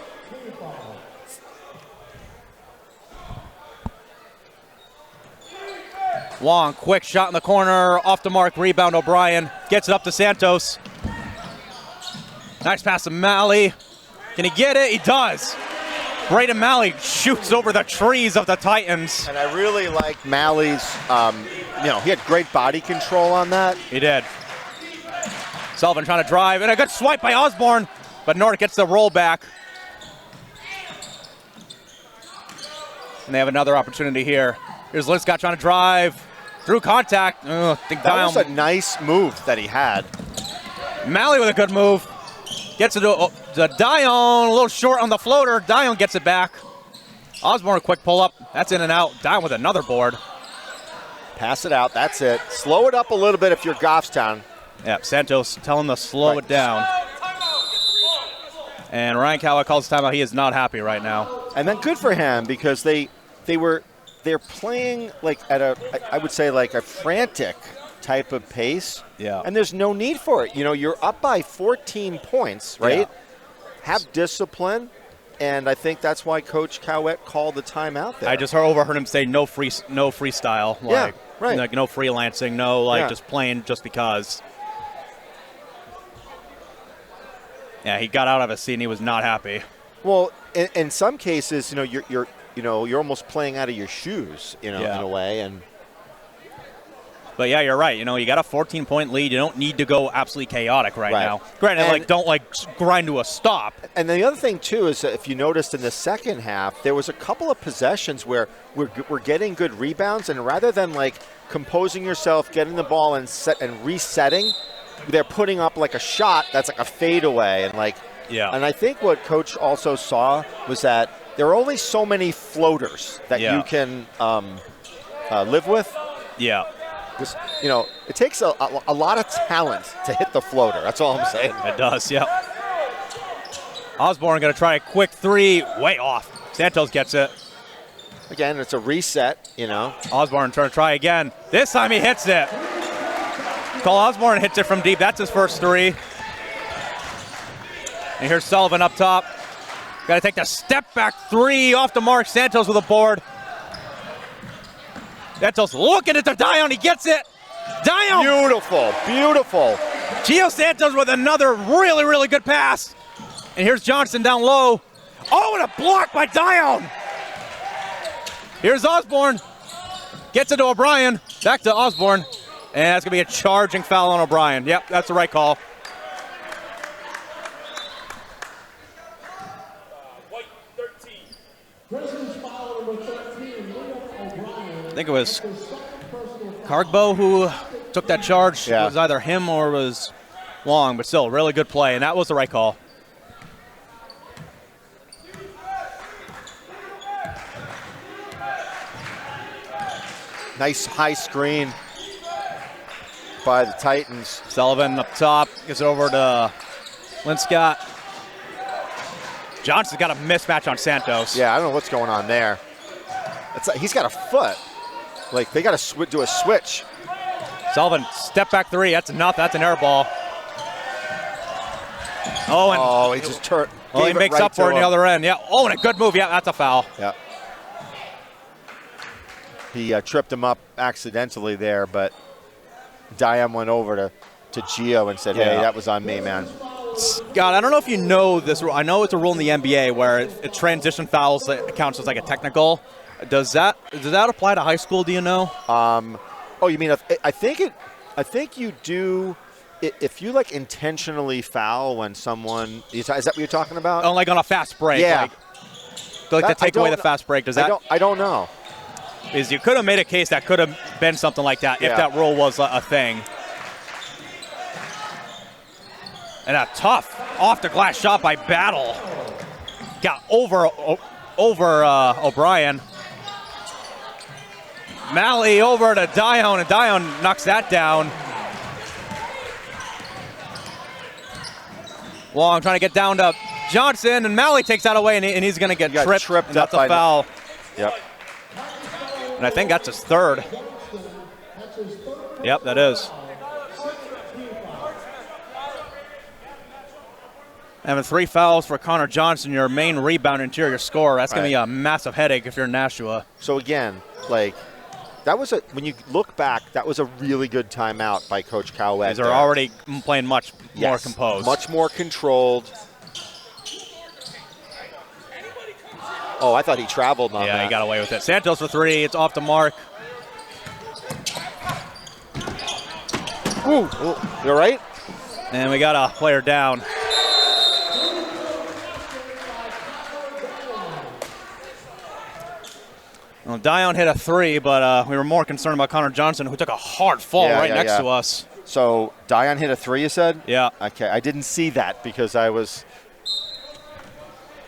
Wong, quick shot in the corner, off the mark, rebound O'Brien. Gets it up to Santos. Nice pass to Malley. Can he get it? He does. Braden Malley shoots over the trees of the Titans. And I really like Malley's, he had great body control on that. He did. Sullivan trying to drive, and a good swipe by Osborne, but North gets the roll back. And they have another opportunity here. Here's Linscott trying to drive. Through contact. That was a nice move that he had. Malley with a good move. Gets it to Dion, a little short on the floater. Dion gets it back. Osborne, a quick pull up. That's in and out. Dion with another board. Pass it out. That's it. Slow it up a little bit if you're Goffstown. Yeah, Santos telling them to slow it down. And Ryan Cowa calls timeout. He is not happy right now. And then good for him because they're playing like at I would say like a frantic type of pace. Yeah. And there's no need for it. You're up by 14 points, right? Yeah. Have discipline, and I think that's why Coach Cowett called the timeout there. I just overheard him say no freestyle. Yeah, right. Like no freelancing, just playing just because. Yeah, he got out of his seat and he was not happy. Well, in some cases, you're almost playing out of your shoes, in a way, and. But yeah, you're right. You got a 14-point lead. You don't need to go absolutely chaotic right now. Granted, don't grind to a stop. And the other thing too is that if you noticed in the second half, there was a couple of possessions where we're getting good rebounds, and rather than composing yourself, getting the ball and resetting, they're putting up a shot that's like a fadeaway, and And I think what Coach also saw was that there are only so many floaters that you can live with. Yeah. It takes a lot of talent to hit the floater. That's all I'm saying. It does, yeah. Osborne going to try a quick three, way off. Santos gets it. Again, it's a reset, you know. Osborne trying to try again. This time he hits it. Cole Osborne hits it from deep. That's his first 3. And here's Sullivan up top. Got to take the step back 3 off the mark. Santos with a board. Santos looking at the Dion. He gets it. Dion. Beautiful, beautiful. Gio Santos with another really, really good pass. And here's Johnson down low. Oh, and a block by Dion. Here's Osborne. Gets it to O'Brien. Back to Osborne. And that's going to be a charging foul on O'Brien. Yep, that's the right call. I think it was Cargbo who took that charge. Yeah. It was either him or it was Wong, but still, really good play, and that was the right call. Nice high screen by the Titans. Sullivan up top, gets it over to Linscott. Johnson's got a mismatch on Santos. Yeah, I don't know what's going on there. He's got a foot. Like, they got to do a switch. Sullivan, step back 3. That's enough. That's an air ball. Oh, and he just turned. he makes up for it on the other end. Yeah. Oh, and a good move. Yeah, that's a foul. Yeah. He tripped him up accidentally there, but Diam went over to Gio and said, hey, that was on me, man. Scott, I don't know if you know this rule. I know it's a rule in the NBA where it transition fouls that counts as like a technical. Does that apply to high school? Do you know? Oh, you mean I think you do. If you like intentionally foul when someone is that what you're talking about? Oh, like on a fast break. Yeah. Like to take away the fast break. Does that? I don't know. Is you could have made a case that could have been something like that if that rule was a thing. And a tough off the glass shot by Battle. Got over O'Brien. Malley over to Dion, and Dion knocks that down. Wong trying to get down to Johnson, and Malley takes that away, and he's going to get tripped. And that's a foul. Yep. And I think that's his 3rd. Yep, that is. Having 3 fouls for Connor Johnson, your main rebound interior scorer. That's going to be a massive headache if you're Nashua. So again, like, that was when you look back, that was a really good timeout by Coach Cowett. They're already playing much more composed. Much more controlled. Oh, I thought he traveled on that. Yeah, he got away with it. Santos for 3. It's off the mark. Ooh, you all right? And we got a player down. Well, Dion hit a 3, but we were more concerned about Connor Johnson, who took a hard fall next to us. So Dion hit a 3, you said? Yeah. Okay, I didn't see that because I was.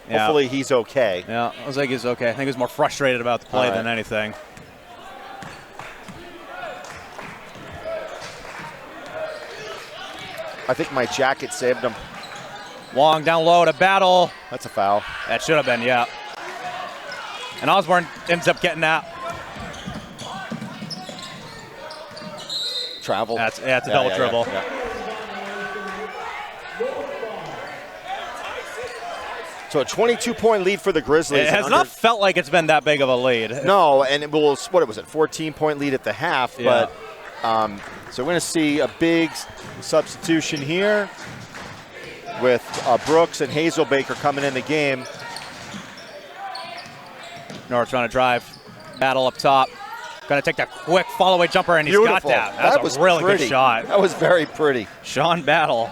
Hopefully he's okay. Yeah, I was like he's okay. I think he was more frustrated about the play than anything. I think my jacket saved him. Wong down low to Battle. That's a foul. That should have been, yeah. And Osborne ends up getting that. Travel. That's a double dribble. Yeah. So a 22-point lead for the Grizzlies. It has not felt like it's been that big of a lead. No, and it was, what was it, 14-point lead at the half. Yeah. But so we're going to see a big substitution here with Brooks and Hazelbaker coming in the game. North trying to drive. Battle up top. Going to take that quick fall-away jumper, and he's Beautiful. got that. That was a really pretty. good shot. That was very pretty. Sean Battle.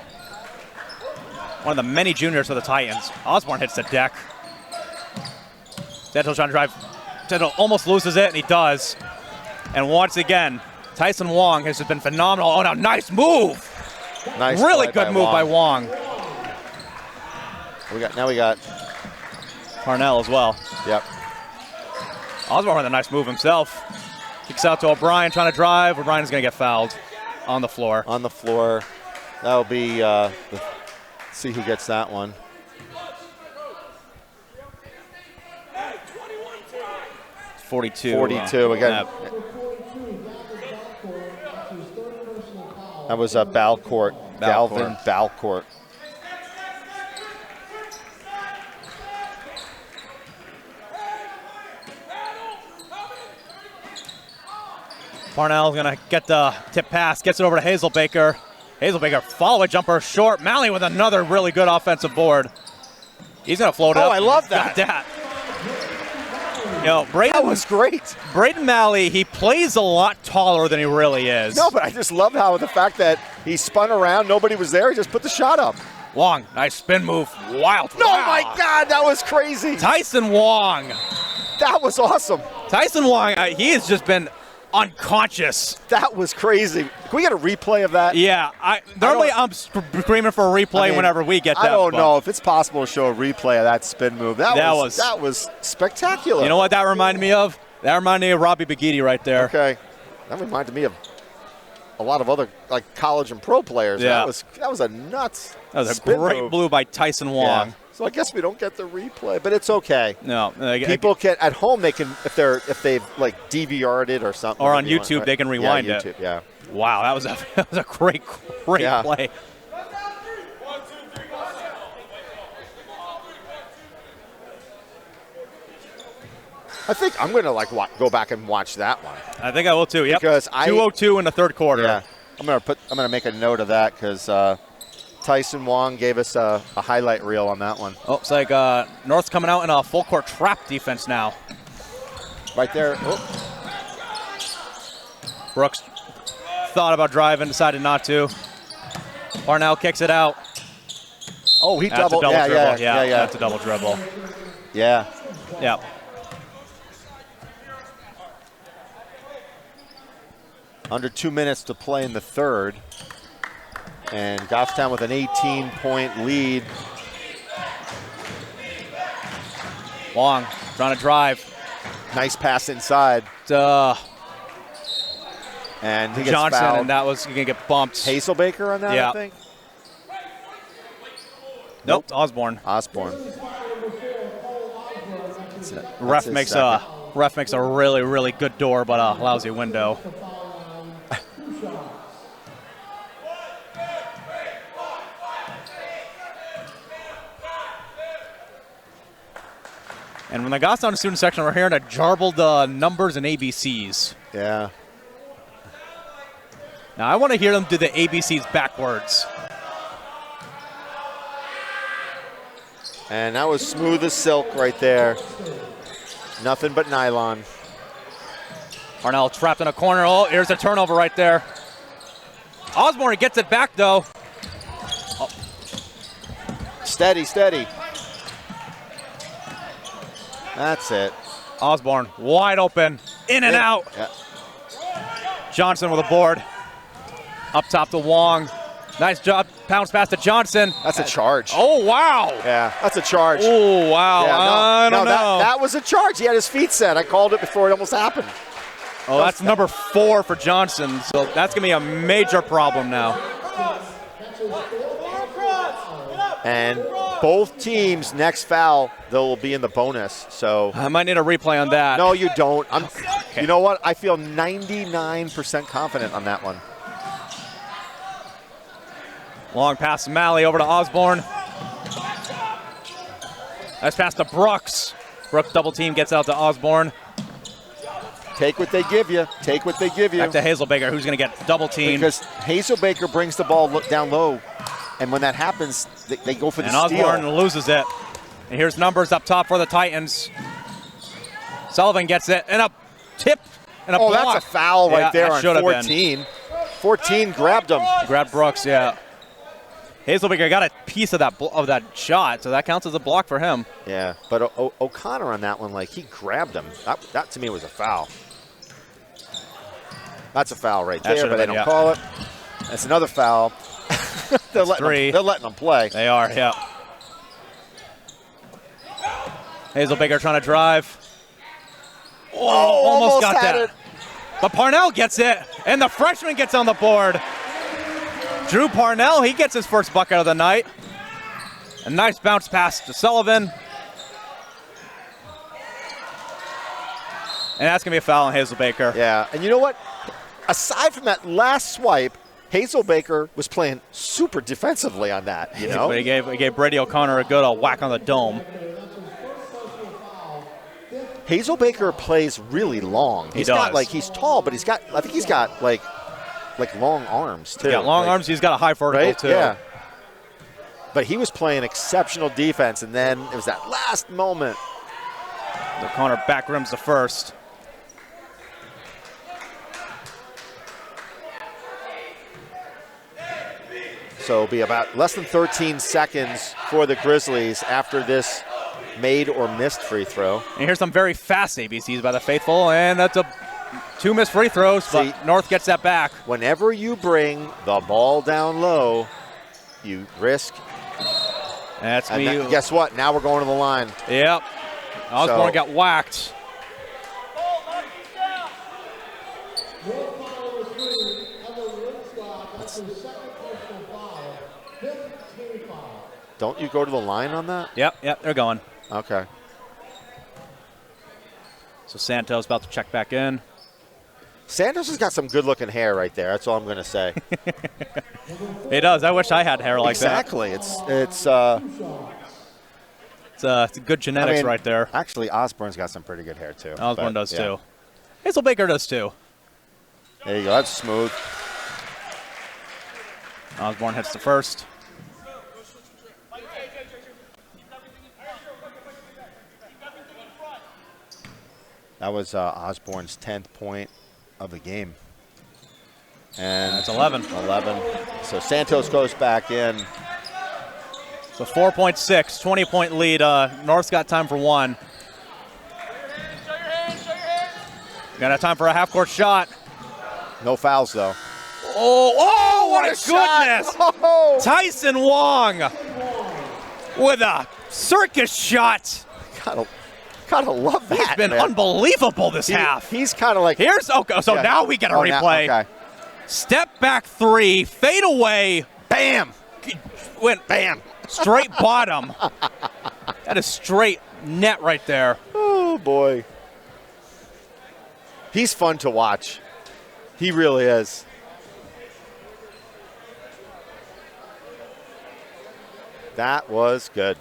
One of the many juniors for the Titans. Osborne hits the deck. Santos trying to drive. Santos almost loses it, and he does. And once again, Tyson Wong has just been phenomenal. Oh, now nice move. Nice really play good by move Wong. by Wong. Now we got Parnell as well. Yep. Osborne with a nice move himself. Kicks out to O'Brien trying to drive. O'Brien's going to get fouled on the floor. On the floor. That'll be see who gets that one. 42. 42 again. That was Balcourt. Galvin Balcourt. Parnell's going to get the tip pass, gets it over to Hazelbaker. Hazelbaker, follow-up jumper short. Malley with another really good offensive board. He's going to float it up. Oh, I love that. Got that. You know, Braden, that was great. Braden Malley, he plays a lot taller than he really is. No, but I just love how the fact that he spun around, nobody was there, he just put the shot up. Wong, nice spin move. Wild. No, wow. my God, that was crazy. Tyson Wong. That was awesome. Tyson Wong, he has just been unconscious. That was crazy. Can we get a replay of that? Yeah, normally I'm screaming for a replay whenever we get that. I don't know if it's possible to show a replay of that spin move. That was spectacular. You know what that reminded me of? That reminded me of Robbie Bagiti right there. Okay, that reminded me of a lot of other like college and pro players. Yeah. That was a nuts. That was a spin great move. Blue by Tyson Wong. Yeah. So I guess we don't get the replay, but it's okay. No, people can at home. They can if they've like DVR'd it or something. Or on YouTube, they can rewind it. YouTube, Yeah. Wow, that was a great play. I think I'm gonna go back and watch that one. I think I will too. Yep. Because 2:02 in the third quarter. Yeah. I'm gonna make a note of that because Tyson Wong gave us a highlight reel on that one. Oh, it's like North's coming out in a full court trap defense now. Right there. Oh. Brooks thought about driving, decided not to. Parnell kicks it out. Oh, he that's doubled. A double dribble. Yeah. That's a double dribble. Yeah. Yeah. Under 2 minutes to play in the third. And Goffstown with an 18-point lead. Long trying to drive. Nice pass inside. And he gets Johnson, fouled. and that was going to get bumped. Hazelbaker on that, yeah. I think? Nope, it's Osborne. Ref makes a really, really good door, but a lousy window. And when I got down to student section, we're hearing a jarbled numbers and ABCs. Yeah. Now, I want to hear them do the ABCs backwards. And that was smooth as silk right there. Nothing but nylon. Parnell trapped in a corner. Oh, here's a turnover right there. Osborne gets it back, though. Oh. Steady. That's it. Osborne wide open. In and out. Yeah. Johnson with a board. Up top to Wong. Nice job. Bounce pass to Johnson. That's a charge. Oh, wow. Yeah, that's a charge. Oh, wow. Yeah, I don't know. That was a charge. He had his feet set. I called it before it almost happened. Oh, that's number 4 for Johnson. So that's going to be a major problem now. And both teams' next foul, they'll be in the bonus. So I might need a replay on that. No, you don't. Okay. You know what? I feel 99% confident on that one. Long pass to Malley over to Osborne. Nice pass to Brooks. Brooks double team gets out to Osborne. Take what they give you. Take what they give you. Back to Hazelbaker, who's going to get double teamed. Because Hazelbaker brings the ball down low, and when that happens, they go for the steal. And Osborne loses it. And here's numbers up top for the Titans. Sullivan gets it, and a tip, and a block. That's a foul right there on 14. Been. 14 grabbed him. Grabbed Brooks, yeah. Hazelbaker got a piece of that shot, so that counts as a block for him. Yeah, but O'Connor on that one, like, he grabbed him. That to me was a foul. That's a foul right there, but they don't call it. That's another foul. They're letting them play. They are, yeah. Hazelbaker trying to drive. Oh, almost got that. It. But Parnell gets it, and the freshman gets on the board. Drew Parnell, he gets his first bucket of the night. A nice bounce pass to Sullivan. And that's going to be a foul on Hazelbaker. Yeah, and you know what? Aside from that last swipe, Hazelbaker was playing super defensively on that, you know? But he gave Brady O'Connor a good whack on the dome. Hazelbaker plays really long. He does. He's tall, but I think he's got like long arms too. He's got long arms. He's got a high vertical right? too. Yeah. But he was playing exceptional defense, and then it was that last moment. O'Connor back rims the first. So it'll be about less than 13 seconds for the Grizzlies after this made or missed free throw. And here's some very fast ABCs by the faithful, and that's two missed free throws, but North gets that back. Whenever you bring the ball down low, you risk. Guess what? Now we're going to the line. Yep. Osborne got whacked. Don't you go to the line on that? Yep, they're going. Okay. So Santos about to check back in. Santos has got some good-looking hair right there. That's all I'm going to say. He does. I wish I had hair like exactly. that. It's it's good genetics right there. Actually, Osborne's got some pretty good hair too. Osborne does too. Hazelbaker does too. There you go. That's smooth. Osborne hits the first. That was Osborne's 10th point of the game. And that's 11. 11. So Santos goes back in. So 4.6, 20-point lead. North's got time for one. Got time for a half-court shot. No fouls, though. Oh, my goodness. Oh. Tyson Wong with a circus shot. Gotta love that. He's been unbelievable this half. He's kind of like. Now we get a replay. Okay. Step back three, fade away. Bam. Went bam. Straight bottom. That is straight net right there. Oh, boy. He's fun to watch. He really is. That was good.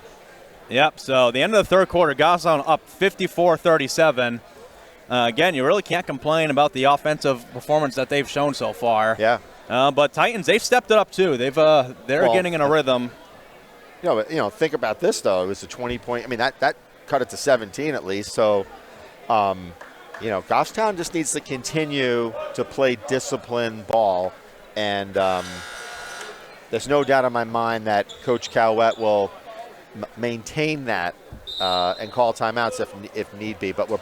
Yep, so the end of the third quarter, Goffstown up 54-37. Again, you really can't complain about the offensive performance that they've shown so far. Yeah. But Titans, they've stepped it up too. They're getting in a rhythm. Think about this though. It was a 20-point. I mean, that cut it to 17 at least. So, Goffstown just needs to continue to play disciplined ball, and there's no doubt in my mind that Coach Cowett will maintain that and call timeouts if need be. But we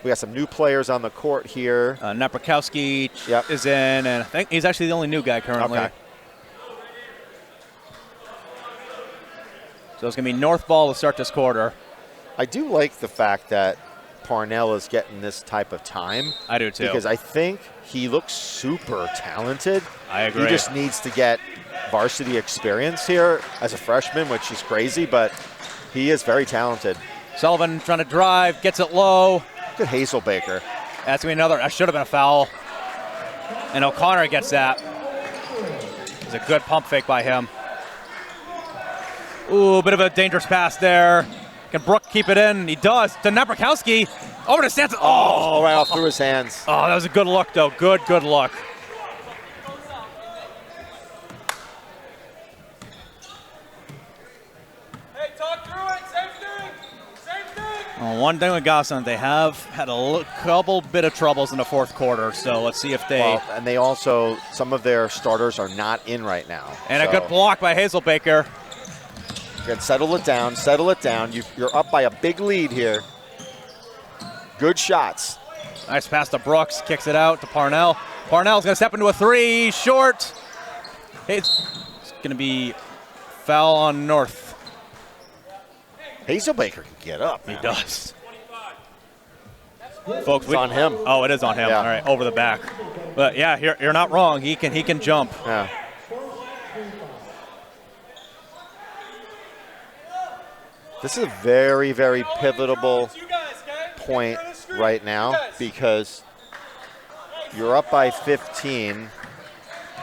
got some new players on the court here. Naprakowski is in, and I think he's actually the only new guy currently. Okay. So it's going to be North ball to start this quarter. I do like the fact that Parnell is getting this type of time. I do too. Because I think he looks super talented. I agree. He just needs to get varsity experience here as a freshman, which is crazy, but he is very talented. Sullivan trying to drive, gets it low. Good Hazelbaker. That's going to be another. That should have been a foul. And O'Connor gets that. It's a good pump fake by him. Ooh, bit of a dangerous pass there. Can Brook keep it in? He does. To Naprakowski. Over to Stanton. Oh, right off through his hands. Oh, that was a good look, though. Good look. Hey, talk through it. Same thing. Well, one thing with Goffstown, they have had a couple bit of troubles in the fourth quarter, so let's see if they... Well, and they also, some of their starters are not in right now. And a good block by Hazelbaker. Again, settle it down. You're up by a big lead here. Good shots. Nice pass to Brooks, kicks it out to Parnell. Parnell's going to step into a three, short. It's going to be foul on North. Hazelbaker can get up. He does. Folks, it's on him. Oh, it is on him. Yeah. All right, over the back. But yeah, you're not wrong. He can jump. Yeah. This is a very, very pivotal point right now because you're up by 15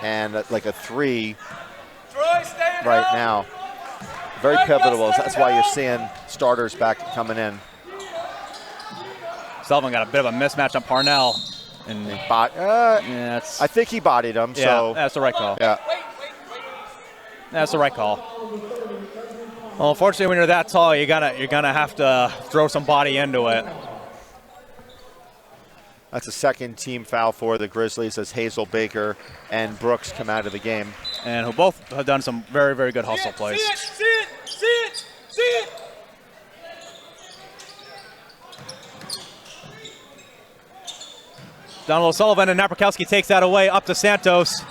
and like a 3 right now. Very pivotal. That's why you're seeing starters back coming in. Sullivan got a bit of a mismatch on Parnell. And I think he bodied him. Yeah, so that's the right call. Yeah. That's the right call. Well, unfortunately, when you're that tall, you're gonna have to throw some body into it. That's a second team foul for the Grizzlies as Hazel Baker and Brooks come out of the game. And who both have done some very, very good hustle plays. See it! Donald O'Sullivan and Napierkowski takes that away up to Santos.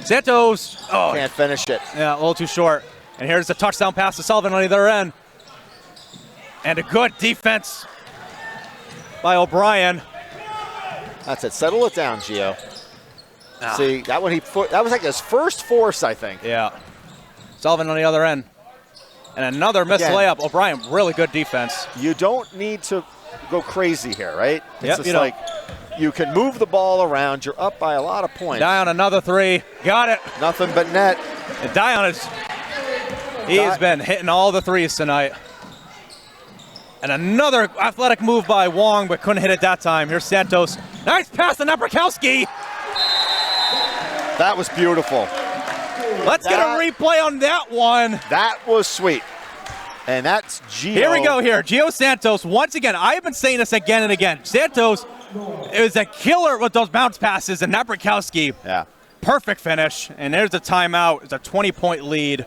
Santos, can't finish it. Yeah, a little too short. And here's the touchdown pass to Sullivan on the other end. And a good defense by O'Brien. That's it. Settle it down, Gio. See, that one that was like his first force, I think. Yeah. Sullivan on the other end. And another missed layup. O'Brien, really good defense. You don't need to go crazy here, right? It's Yep, just like you can move the ball around. You're up by a lot of points. Dion, another 3. Got it. Nothing but net. And Dion has been hitting all the 3s tonight. And another athletic move by Wong, but couldn't hit it that time. Here's Santos. Nice pass to Napierkowski. That was beautiful. Let's get a replay on that one. That was sweet. And that's Gio. Here we go here. Gio Santos, once again, I have been saying this again and again. Santos is a killer with those bounce passes, and Napierkowski, perfect finish. And there's a timeout. It's a 20-point lead.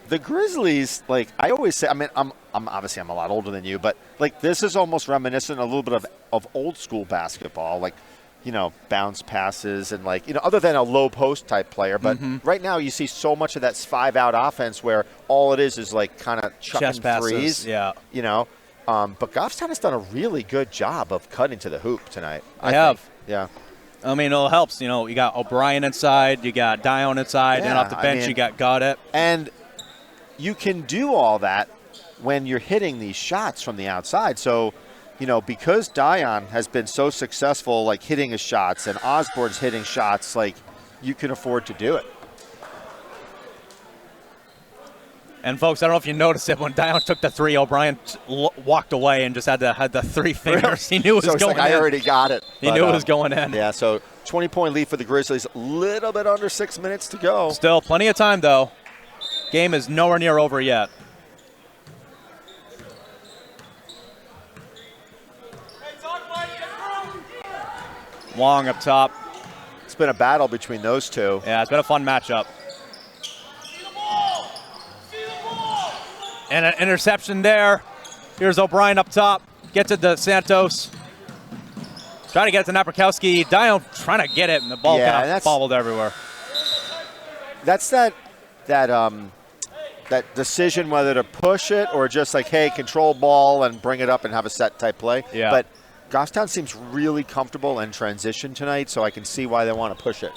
The Grizzlies, like I always say, I mean, I'm obviously I'm a lot older than you, but like this is almost reminiscent a little bit of old school basketball, like, you know, bounce passes and like, you know, other than a low post type player. But right now you see so much of that 5-out offense where all it is like kind of chucking threes. Yeah. You know, but Goffstown has done a really good job of cutting to the hoop tonight. I have. think. Yeah. I mean, it helps. You know, you got O'Brien inside, you got Dion inside, and off the bench you got Goddett. And you can do all that when you're hitting these shots from the outside. So, you know, because Dion has been so successful, like hitting his shots, and Osborne's hitting shots, like you can afford to do it. And folks, I don't know if you noticed it, when Dion took the 3, O'Brien walked away and just had the 3 fingers. He knew it was going in. I already got it. He knew it was going in. Yeah, so 20-point lead for the Grizzlies. A little bit under 6 minutes to go. Still plenty of time, though. Game is nowhere near over yet. Wong up top. It's been a battle between those two. Yeah, it's been a fun matchup. And an interception there. Here's O'Brien up top. Gets it to Santos. Trying to get it to Napierkowski. Dion trying to get it, and the ball kind of bobbled everywhere. That's that decision whether to push it or just like, hey, control ball and bring it up and have a set type play. Yeah. But Goffstown seems really comfortable in transition tonight, so I can see why they want to push it.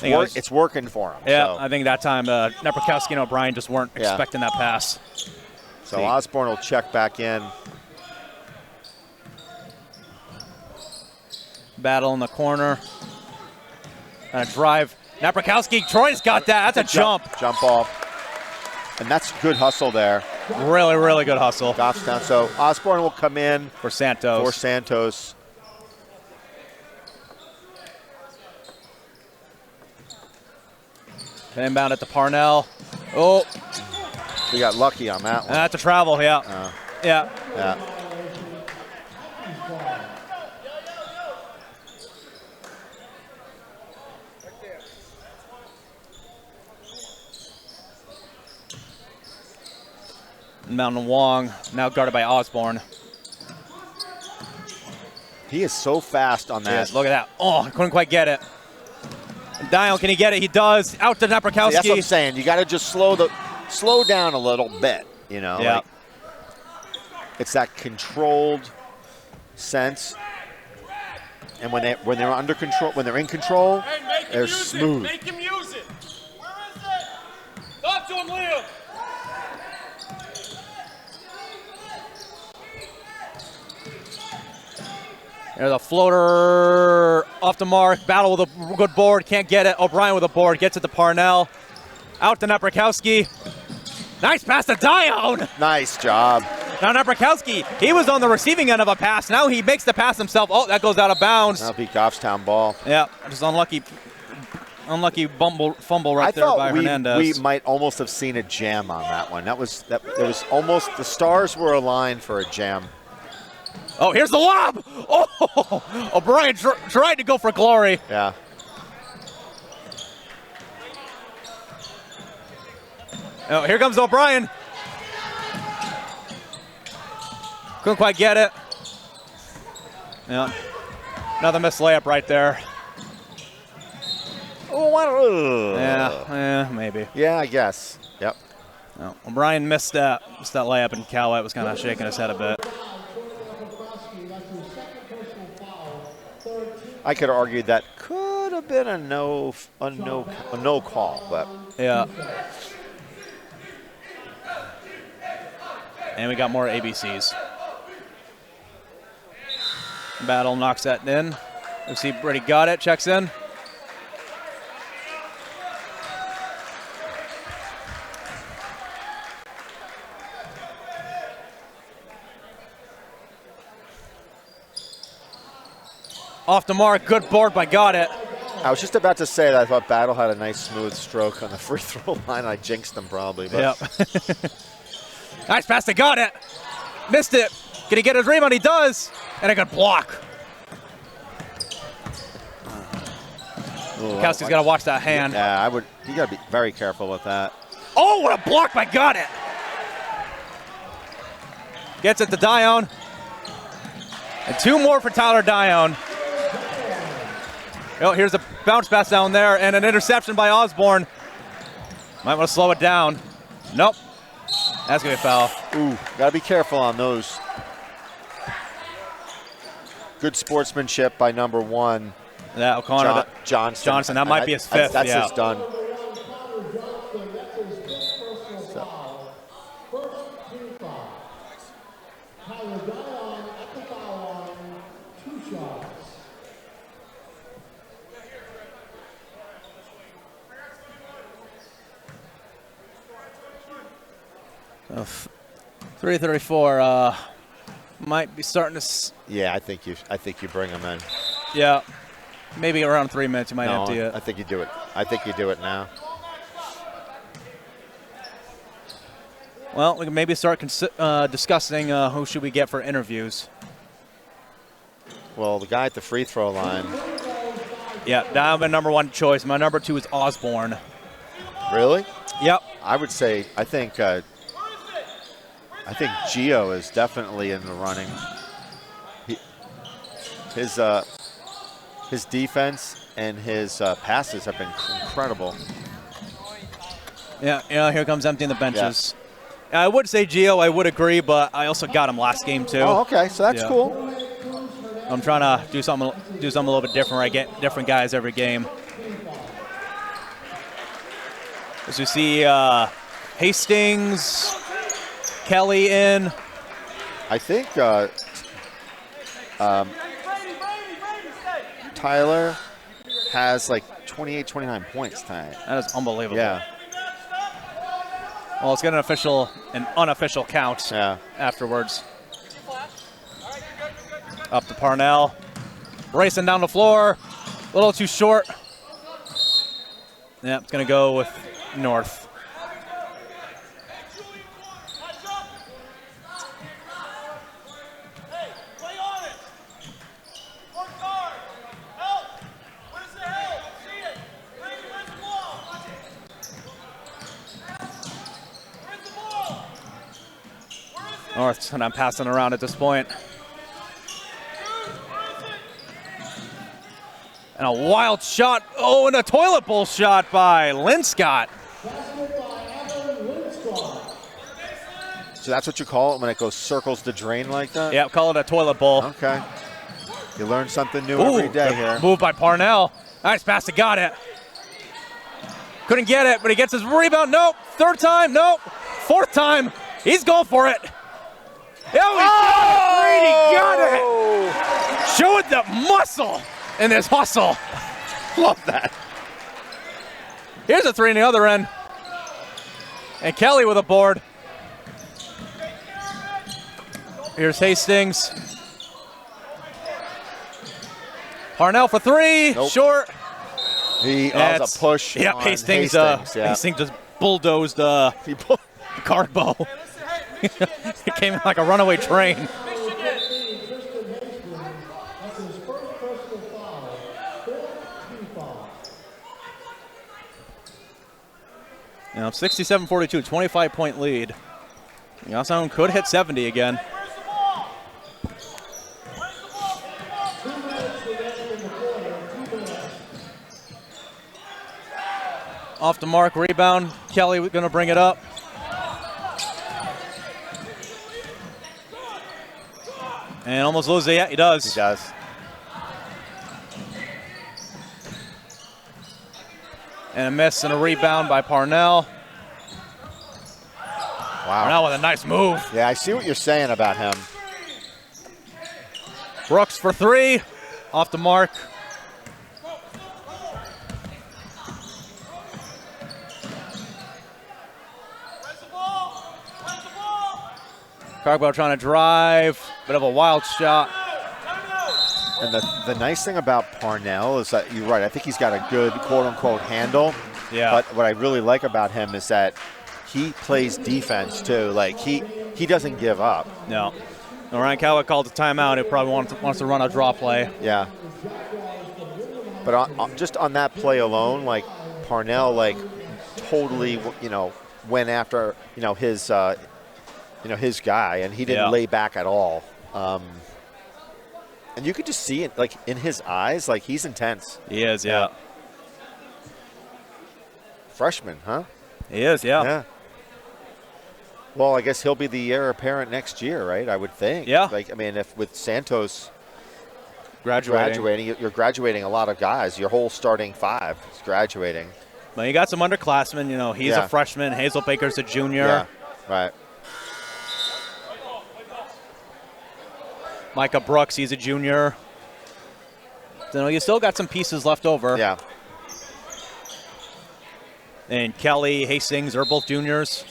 It's working for them. Yeah, so. I think that time Napierkowski and O'Brien just weren't expecting that pass. So Osborne will check back in. Battle in the corner. And a drive. Napierkowski, Troy's got that. That's a jump. Jump off. And that's good hustle there. Really, really good hustle. Goffstown. So Osborne will come in for Santos. Inbound at the Parnell. Oh. We got lucky on that one. That's a travel, yeah. Yeah. Mountain Wong, now guarded by Osborne. He is so fast on that. Yes, look at that. Oh, I couldn't quite get it. Dion, can he get it? He does. Out to Napierkowski. That's what I'm saying. You got to just slow down a little bit. You know, like, it's that controlled sense. And when they're under control, when they're in control, they're smooth. Make him use it. Where is it? Talk to him, Liam. There's a floater off the mark. Battle with a good board. Can't get it. O'Brien with a board. Gets it to Parnell. Out to Naprakowski. Nice pass to Dione. Nice job. Now Naprakowski, he was on the receiving end of a pass. Now he makes the pass himself. Oh, that goes out of bounds. That'll be Goffstown ball. Yeah, just unlucky fumble right there by Hernandez. We might almost have seen a jam on that one. There was almost, the stars were aligned for a jam. Oh, here's the lob. Oh, O'Brien tried to go for glory. Yeah. Oh, here comes O'Brien. Couldn't quite get it. Yeah. Another missed layup right there. Yeah, maybe. Yeah, I guess. Yep. No, O'Brien missed that layup, and Callaway was kind of shaking his head a bit. I could argue that could have been a no call, but yeah. And we got more ABCs. Battle knocks that in. We see Brady got it, checks in. Off the mark, good board by Got It. I was just about to say that I thought Battle had a nice smooth stroke on the free throw line. I jinxed them probably. But. Yep. Nice pass to Got It. Missed it. Can he get his rebound? He does. And a good block. Kowski's got to watch that hand. Yeah, you got to be very careful with that. Oh, what a block by Got It. Gets it to Dione. And two more for Tyler Dione. Oh, here's a bounce pass down there and an interception by Osborne. Might want to slow it down. Nope. That's going to be a foul. Ooh, got to be careful on those. Good sportsmanship by number one. Yeah, O'Connor. Johnson. That might be his fifth. That's yeah. his done. So 3:34 might be starting to. Yeah, I think you bring him in. Yeah, maybe around 3 minutes you might empty it. I think you do it. I think you do it now. Well, we can maybe start discussing who should we get for interviews. Well, the guy at the free throw line. Yeah, that my number one choice. My number two is Osborne. Really? Yep. I would say I think Gio is definitely in the running. His defense and his passes have been incredible. Yeah, here comes emptying the benches. Yeah. I would say Gio, I would agree, but I also got him last game too. Oh, okay, so that's cool. I'm trying to do something a little bit different where I get different guys every game. As you see Hastings, Kelly in. I think Tyler has like 28, 29 points tonight. That is unbelievable. Yeah. Well, let's get an unofficial count afterwards. Up to Parnell. Racing down the floor. A little too short. Yeah, it's going to go with North. North's and I'm passing around at this point. And a wild shot. Oh, and a toilet bowl shot by Linscott. So that's what you call it when it goes circles the drain like that? Yeah, call it a toilet bowl. Okay. You learn something new every day here. Move by Parnell. Nice pass to Got It. Couldn't get it, but he gets his rebound. Nope. Third time. Nope. Fourth time. He's going for it. Oh, he got it. showing the muscle in this hustle. Love that. Here's a 3 in the other end. And Kelly with a board. Here's Hastings. Parnell for 3. Nope. Short. He was a push. Yep, on Hastings just bulldozed Carbo. It came in like a runaway train. Now 67-42, 25-point lead. Goffstown could hit 70 again. Off the mark, rebound. Kelly going to bring it up. And almost loses it. Yeah, he does. He does. And a miss and a rebound by Parnell. Wow. Parnell with a nice move. Yeah, I see what you're saying about him. Brooks for 3. Off the mark. Carbo trying to drive. Bit of a wild shot. And the nice thing about Parnell is that you're right. I think he's got a good quote-unquote handle. Yeah. But what I really like about him is that he plays defense too. Like he doesn't give up. No. Ryan Cowett called a timeout. He probably wants to run a draw play. Yeah. But just on that play alone, like Parnell, like totally, went after his guy, and he didn't lay back at all. And you could just see it, like in his eyes, like he's intense. He is, yeah. Freshman, huh? He is, yeah. Yeah. Well, I guess he'll be the heir apparent next year, right? I would think. Yeah. Like, I mean, if with Santos graduating, you're graduating a lot of guys. Your whole starting 5 is graduating. Well, you got some underclassmen. He's a freshman. Hazel Baker's a junior. Yeah, right. Micah Brooks, he's a junior. So you still got some pieces left over. Yeah. And Kelly, Hastings are both juniors.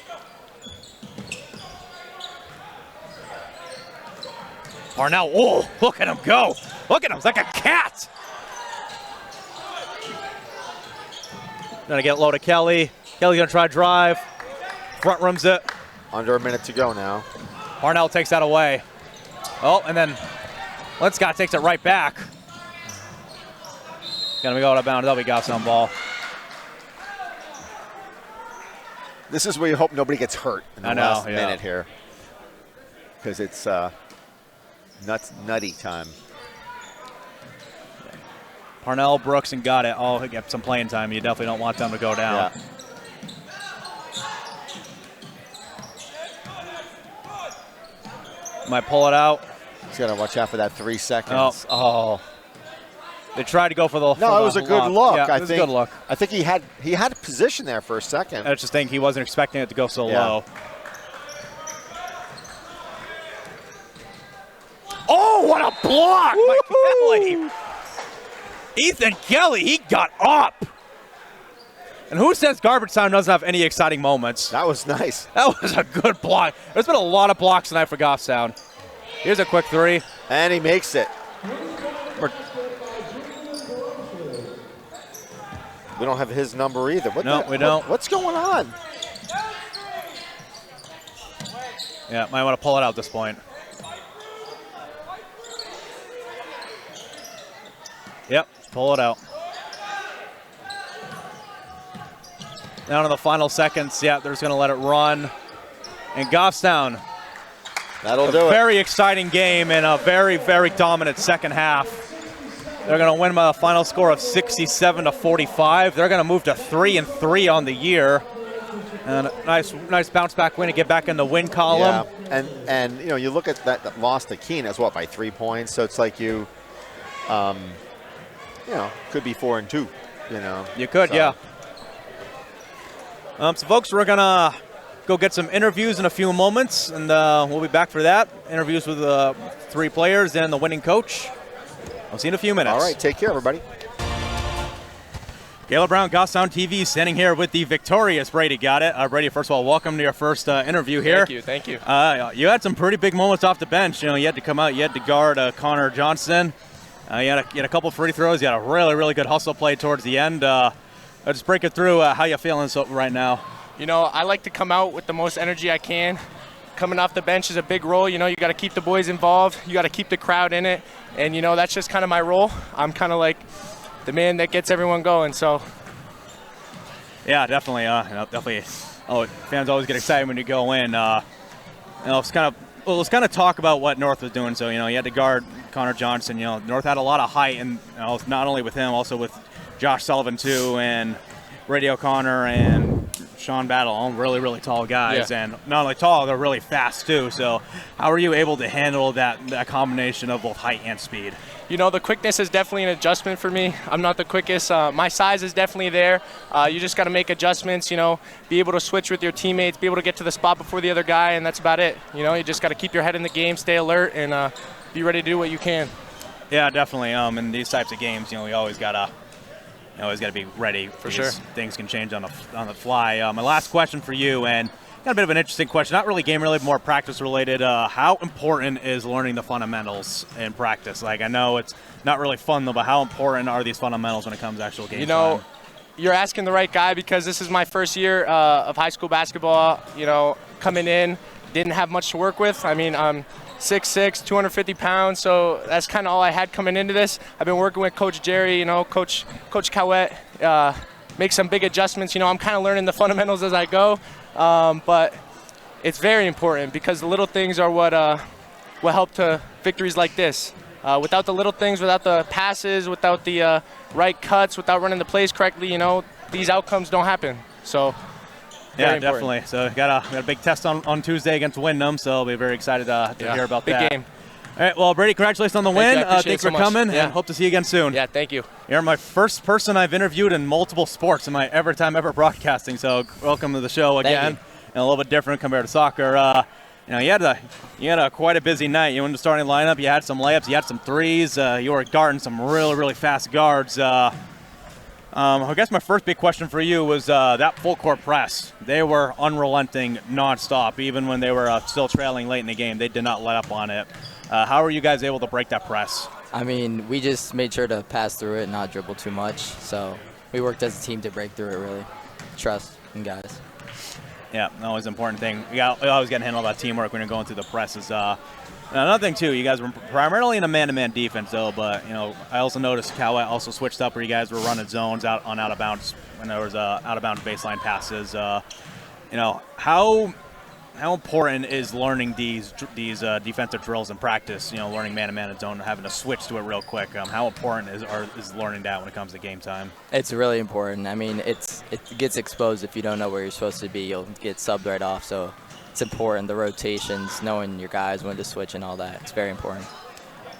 Parnell, oh, look at him go. Look at him, he's like a cat. Gonna get low to Kelly. Kelly's gonna try to drive. Front rims it. Under a minute to go now. Parnell takes that away. Oh, and then Linscott takes it right back. Gonna go out of bounds. That'll be Goffstown ball. This is where you hope nobody gets hurt in the last minute here. Because it's nutty time. Parnell, Brooks, and got it. Oh, get some playing time. You definitely don't want them to go down. Yeah. Might pull it out. He's got to watch out for that 3 seconds. Oh. They tried to go for the. No, it was a good look. Yeah, it was a good look. I think he had a position there for a second. I just think he wasn't expecting it to go so low. Oh, what a block by Kelly! Ethan Kelly, he got up. And who says Garbage Time doesn't have any exciting moments? That was nice. That was a good block. There's been a lot of blocks tonight for Goffstown. Here's a quick 3. And he makes it. We don't have his number either. We don't. What's going on? Yeah, might want to pull it out at this point. Yep, pull it out. Down in the final seconds, they're just going to let it run. And Goffstown, that'll do it. Very exciting game and a very, very dominant second half. They're going to win by a final score of 67-45. They're going to move to 3-3 on the year. And a nice bounce back win to get back in the win column. Yeah, and you look at that loss to Keene as by 3 points. So it's like could be 4-2. You could, so. yeah. So folks, we're going to go get some interviews in a few moments, and we'll be back for that. Interviews with 3 players and the winning coach. I'll see you in a few minutes. All right, take care, everybody. Caleb Brown, Goffstown TV, standing here with the victorious Brady Goddett. Brady, first of all, welcome to your first interview here. Thank you. You had some pretty big moments off the bench. You know, you had to come out, you had to guard Connor Johnson. You had a couple free throws. You had a really, really good hustle play towards the end. Just break it through. How you feeling right now? You know, I like to come out with the most energy I can. Coming off the bench is a big role. You know, you got to keep the boys involved. You got to keep the crowd in it. And, you know, that's just kind of my role. I'm kind of like the man that gets everyone going. So, yeah, definitely. Definitely. Oh, fans always get excited when you go in. Let's kind of talk about what North was doing. So, you know, you had to guard Connor Johnson. You know, North had a lot of height, and not only with him, also with Josh Sullivan too, and Brady O'Connor and Sean Battle, all really, really tall guys, and not only tall, they're really fast too. So how are you able to handle that combination of both height and speed? you know, the quickness is definitely an adjustment for me. I'm not the quickest. My size is definitely there. You just got to make adjustments, you know, be able to switch with your teammates, be able to get to the spot before the other guy, and that's about it. You know, you just got to keep your head in the game, stay alert, and be ready to do what you can. Yeah, definitely. In these types of games, you know, we always gotta be ready. For sure. Things can change on the fly. My last question for you, and got a bit of an interesting question, not really game related, more practice related. How important is learning the fundamentals in practice? Like, I know it's not really fun though, but how important are these fundamentals when it comes to actual game time? You're asking the right guy, because this is my first year of high school basketball. You know, coming in, didn't have much to work with. I mean, I'm 6'6", 250 pounds, so that's kind of all I had coming into this. I've been working with Coach Jerry, you know, Coach Cowett, make some big adjustments. You know, I'm kind of learning the fundamentals as I go, but it's very important, because the little things are what help to victories like this. Without the little things, without the passes, without the right cuts, without running the plays correctly, you know, these outcomes don't happen. So. Yeah, definitely. So got a big test on Tuesday against Windham, so I'll be very excited to hear about that. Big game. All right, well, Brady, congratulations on the win. Thanks for coming, and hope to see you again soon. Yeah, thank you. You're my first person I've interviewed in multiple sports in my time ever broadcasting, so welcome to the show again. And a little bit different compared to soccer. You know, you had quite a busy night. You went to the starting lineup. You had some layups. You had some threes. You were guarding some really, really fast guards. I guess my first big question for you was that full court press. They were unrelenting nonstop, even when they were still trailing late in the game. They did not let up on it. How were you guys able to break that press? I mean, we just made sure to pass through it and not dribble too much. So we worked as a team to break through it, really. Trust in guys. Yeah, always an important thing. You always got to handle that teamwork when you're going through the presses. Another thing, too, you guys were primarily in a man-to-man defense, though, but, you know, I also noticed Cowett also switched up where you guys were running zones out of bounds when there was out-of-bounds baseline passes. You know, how important is learning these defensive drills in practice, you know, learning man-to-man and zone and having to switch to it real quick? How important is learning that when it comes to game time? It's really important. I mean, it gets exposed if you don't know where you're supposed to be. You'll get subbed right off, so it's important, the rotations, knowing your guys, when to switch and all that. It's very important.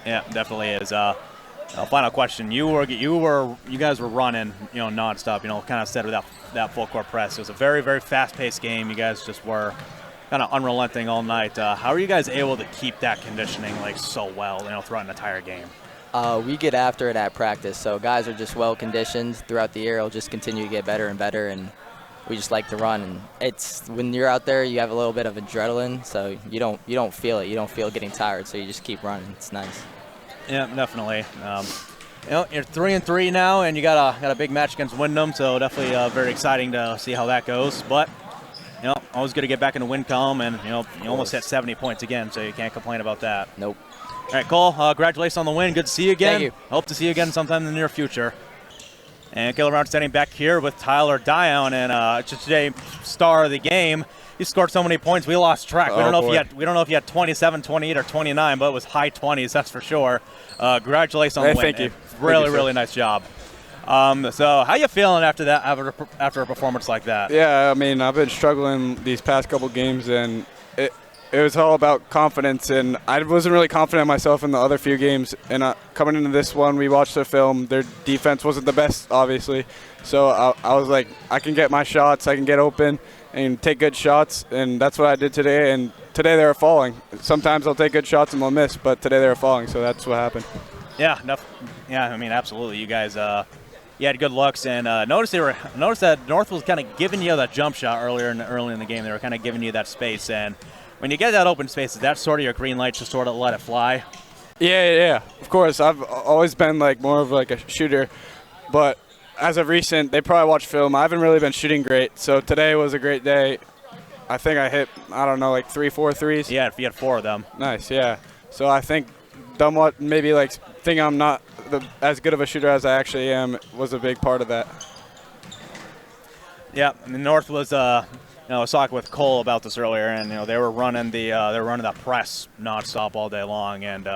Yeah, definitely is. Final question. You guys were running, you know, nonstop, you know, kind of set with that full court press. It was a very, very fast-paced game. You guys just were kind of unrelenting all night. How are you guys able to keep that conditioning like so well, you know, throughout an entire game? We get after it at practice, so guys are just well conditioned throughout the year. It'll just continue to get better and better, and we just like to run. And it's when you're out there, you have a little bit of adrenaline, so you don't feel it. You don't feel getting tired, so you just keep running. It's nice. Yeah, definitely. You know, you're 3-3 now, and you got a big match against Windham, so definitely very exciting to see how that goes. But you know, always good to get back into win column, and you know, you almost hit 70 points again, so you can't complain about that. Nope. All right, Cole, congratulations on the win. Good to see you again. Thank you. Hope to see you again sometime in the near future. And Caleb Brown standing back here with Tyler Dion, and today star of the game. He scored so many points, we lost track. We don't know if you had 27, 28, or 29, but it was high 20s, that's for sure. Congratulations on the win. Thank you. Really nice job. So how you feeling after that? After a performance like that? Yeah, I mean, I've been struggling these past couple games, and it was all about confidence, and I wasn't really confident in myself in the other few games. And coming into this one, we watched the film. Their defense wasn't the best, obviously. So I was like, I can get my shots, I can get open and take good shots, and that's what I did today. And today they were falling. Sometimes I'll take good shots and they'll miss, but today they were falling, so that's what happened. Yeah, I mean, absolutely. You guys, you had good looks, and notice that North was kind of giving you that jump shot early in the game. They were kind of giving you that space, and when you get that open space, is that sort of your green light to sort of let it fly? Yeah. Of course, I've always been like more of like a shooter, but as of recent, they probably watch film. I haven't really been shooting great, so today was a great day. I think I hit, I don't know, like 3-4 threes. Yeah, you had 4 of them. Nice, yeah. So I think maybe like thinking I'm not as good of a shooter as I actually am was a big part of that. Yeah, I mean, North was, I was talking with Cole about this earlier, and they were running the press nonstop all day long, and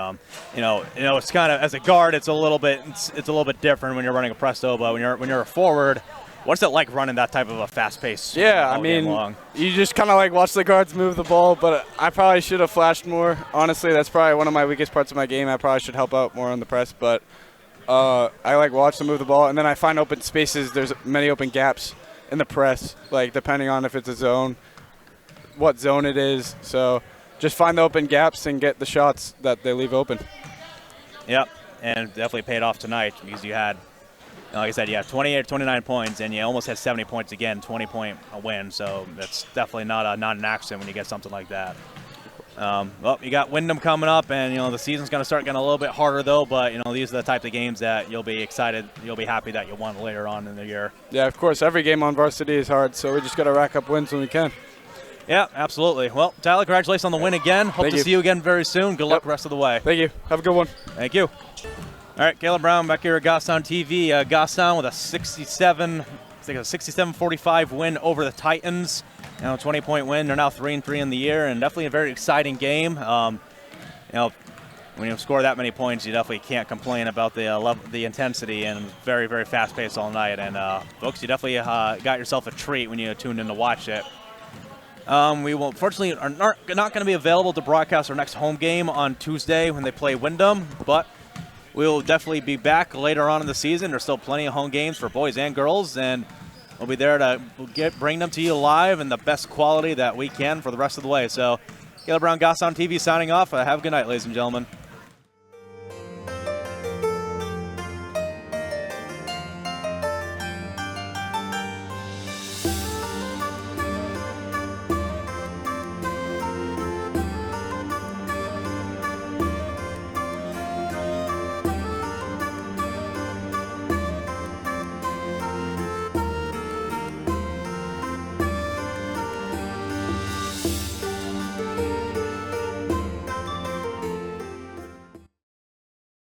it's kind of, as a guard, it's a little bit different when you're running a press though, but when you're a forward, what's it like running that type of a fast pace? Yeah, I mean, you just kind of like watch the guards move the ball, but I probably should have flashed more. Honestly, that's probably one of my weakest parts of my game. I probably should help out more on the press, but I like watch them move the ball, and then I find open spaces. There's many open gaps in the press, like depending on if it's a zone, what zone it is. So just find the open gaps and get the shots that they leave open. Yep, and definitely paid off tonight because you had, like I said, you had 28 or 29 points, and you almost had 70 points again, 20-point win. So that's definitely not an accident when you get something like that. Well, you got Wyndham coming up, and the season's going to start getting a little bit harder though. But these are the types of games that you'll be excited, you'll be happy that you won later on in the year. Yeah, of course. Every game on varsity is hard, so we just got to rack up wins when we can. Yeah, absolutely. Well, Tyler, congratulations on the win again. Hope to see you again very soon. Good luck the rest of the way. Thank you. Have a good one. Thank you. All right, Caleb Brown back here at Goffstown TV. Goffstown with a 67-45 win over the Titans. 20-point win. They're now 3-3 in the year, and definitely a very exciting game. When you score that many points, you definitely can't complain about the intensity, and very, very fast pace all night. And folks, you definitely got yourself a treat when you tuned in to watch it. We will, unfortunately, are not going to be available to broadcast our next home game on Tuesday when they play Wyndham, but we'll definitely be back later on in the season. There's still plenty of home games for boys and girls, and we'll be there to bring them to you live in the best quality that we can for the rest of the way. So, Caleb Brown, Goffstown TV signing off. Have a good night, ladies and gentlemen.